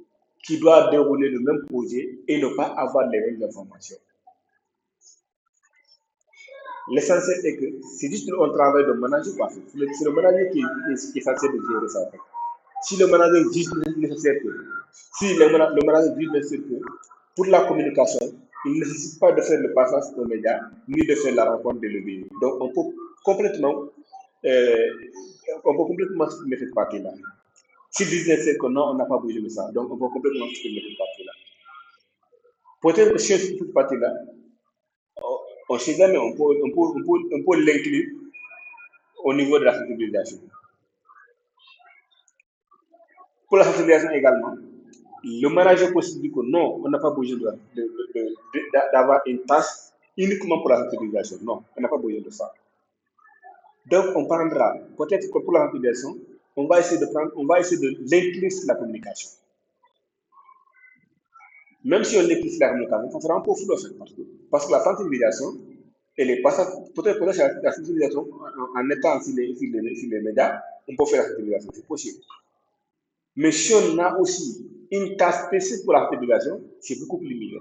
qui doit dérouler le même projet et ne pas avoir les mêmes informations. L'essentiel est que c'est juste un travail de manager. C'est le manager qui est censé de gérer ça. Si le manager juge nécessaire que pour la communication, il ne nécessite pas de faire le passage aux médias ni de faire la rencontre de l'EBI. Donc on peut complètement supprimer cette partie-là. Si le nécessaire que non, on n'a pas besoin de ça. Donc on peut complètement supprimer cette partie-là. Peut-être que sur cette partie-là, on sait jamais, on peut l'inclure au niveau de la sensibilisation. Pour la sensibilisation également, le manager peut se dire que non, on n'a pas besoin d'avoir une tâche uniquement pour la sensibilisation. Non, on n'a pas besoin de ça. Donc, on prendra, peut-être que pour la sensibilisation, on va essayer de l'inclure sur la communication. Même si on l'inclut sur la communication, ça sera un peu flou en fait, parce que la sensibilisation, elle est pas ça. Peut-être la sensibilisation, en étant sur les médias, on peut faire la sensibilisation, c'est possible. Mais si on a aussi une tâche spécifique pour la sensibilisation, c'est beaucoup plus limité.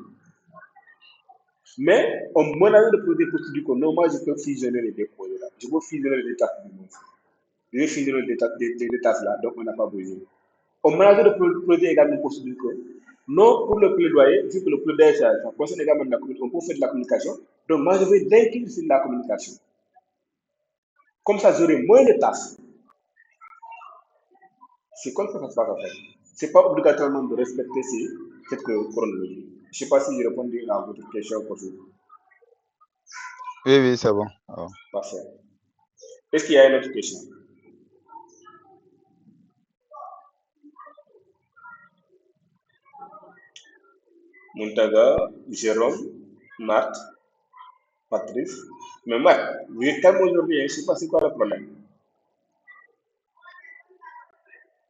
Mais on manager de projet pour se dire que non, moi je peux fusionner les deux projets là. Je peux fusionner les deux tâches du monde. Je vais fusionner les deux tâches là, donc on n'a pas besoin. On manager de projet également pour se dire que non, pour le plaidoyer, vu que le plaidoyer ça concerne également la communication, on peut faire de la communication. Donc moi je vais l'inclure sur la communication. Comme ça, j'aurai moins de tâches. C'est comme ça que ça se passe en fait. Ce n'est pas obligatoirement de respecter cette chronologie. Je ne sais pas si j'ai répondu à votre question. Oui, c'est bon. Oh. Parfait. Est-ce qu'il y a une autre question? Montaga, Jérôme, Marthe, Patrice. Mais Marthe, vous êtes calme aujourd'hui, je ne sais pas c'est quoi le problème.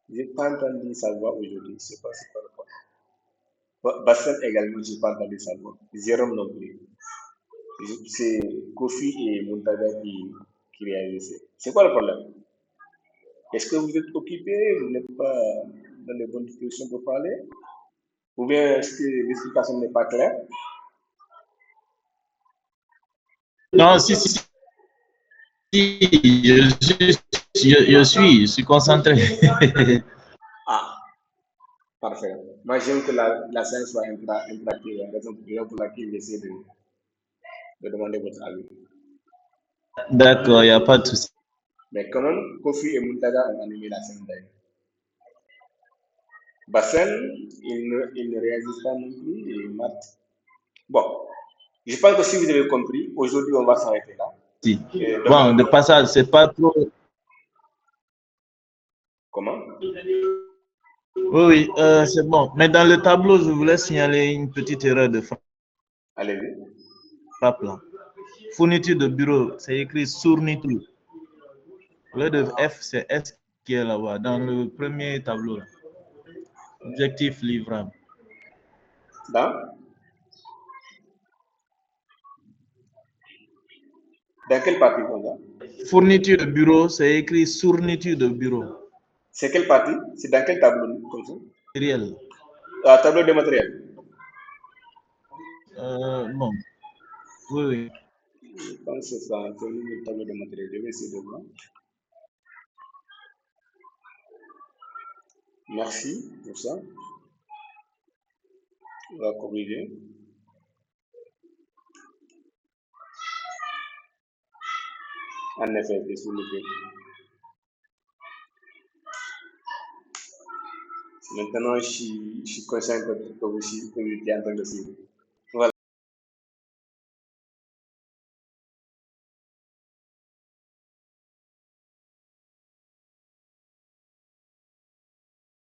Je n'ai pas entendu sa voix aujourd'hui, je ne sais pas c'est quoi le problème. Bassin également, je n'ai pas entendu sa voix. Jérôme non plus. C'est Kofi et Montaga qui réalisent. C'est quoi le problème? Est-ce que vous êtes occupé, vous n'êtes pas dans les bonnes dispositions pour parler? Ou bien est-ce que l'explication n'est pas claire? Non, si, je suis concentré. Ah, parfait. Moi, j'aime que la science soit interactive, raison pour laquelle j'essaie de demander votre avis. D'accord, il n'y a pas de souci. Mais quand même, Kofi et Muntaga ont animé la scène d'ailleurs. Bassel, il ne réagit pas non plus, et Matt. Bon, je pense que si vous avez compris, aujourd'hui, on va s'arrêter là. Si. Bon, de passage, c'est pas trop. Comment? Oui, c'est bon. Mais dans le tableau, je voulais signaler une petite erreur de frappe. Allez-y. Frappe là. Fourniture de bureau, c'est écrit fourniture. Le de F, c'est S qui est là-bas, dans le premier tableau. Là. Objectif livrable. Dans quelle partie on va? Fourniture de bureau, c'est écrit fourniture de bureau. C'est quelle partie? C'est dans quel tableau comme ça? Matériel. Tableau de matériel. Bon. Oui, oui. Je pense que c'est ça. C'est le tableau de matériel. Je vais essayer de voir. Merci pour ça. On va corriger. En effet, c'est sur le fait. Maintenant, je suis conscient que vous étiez en train de suivre.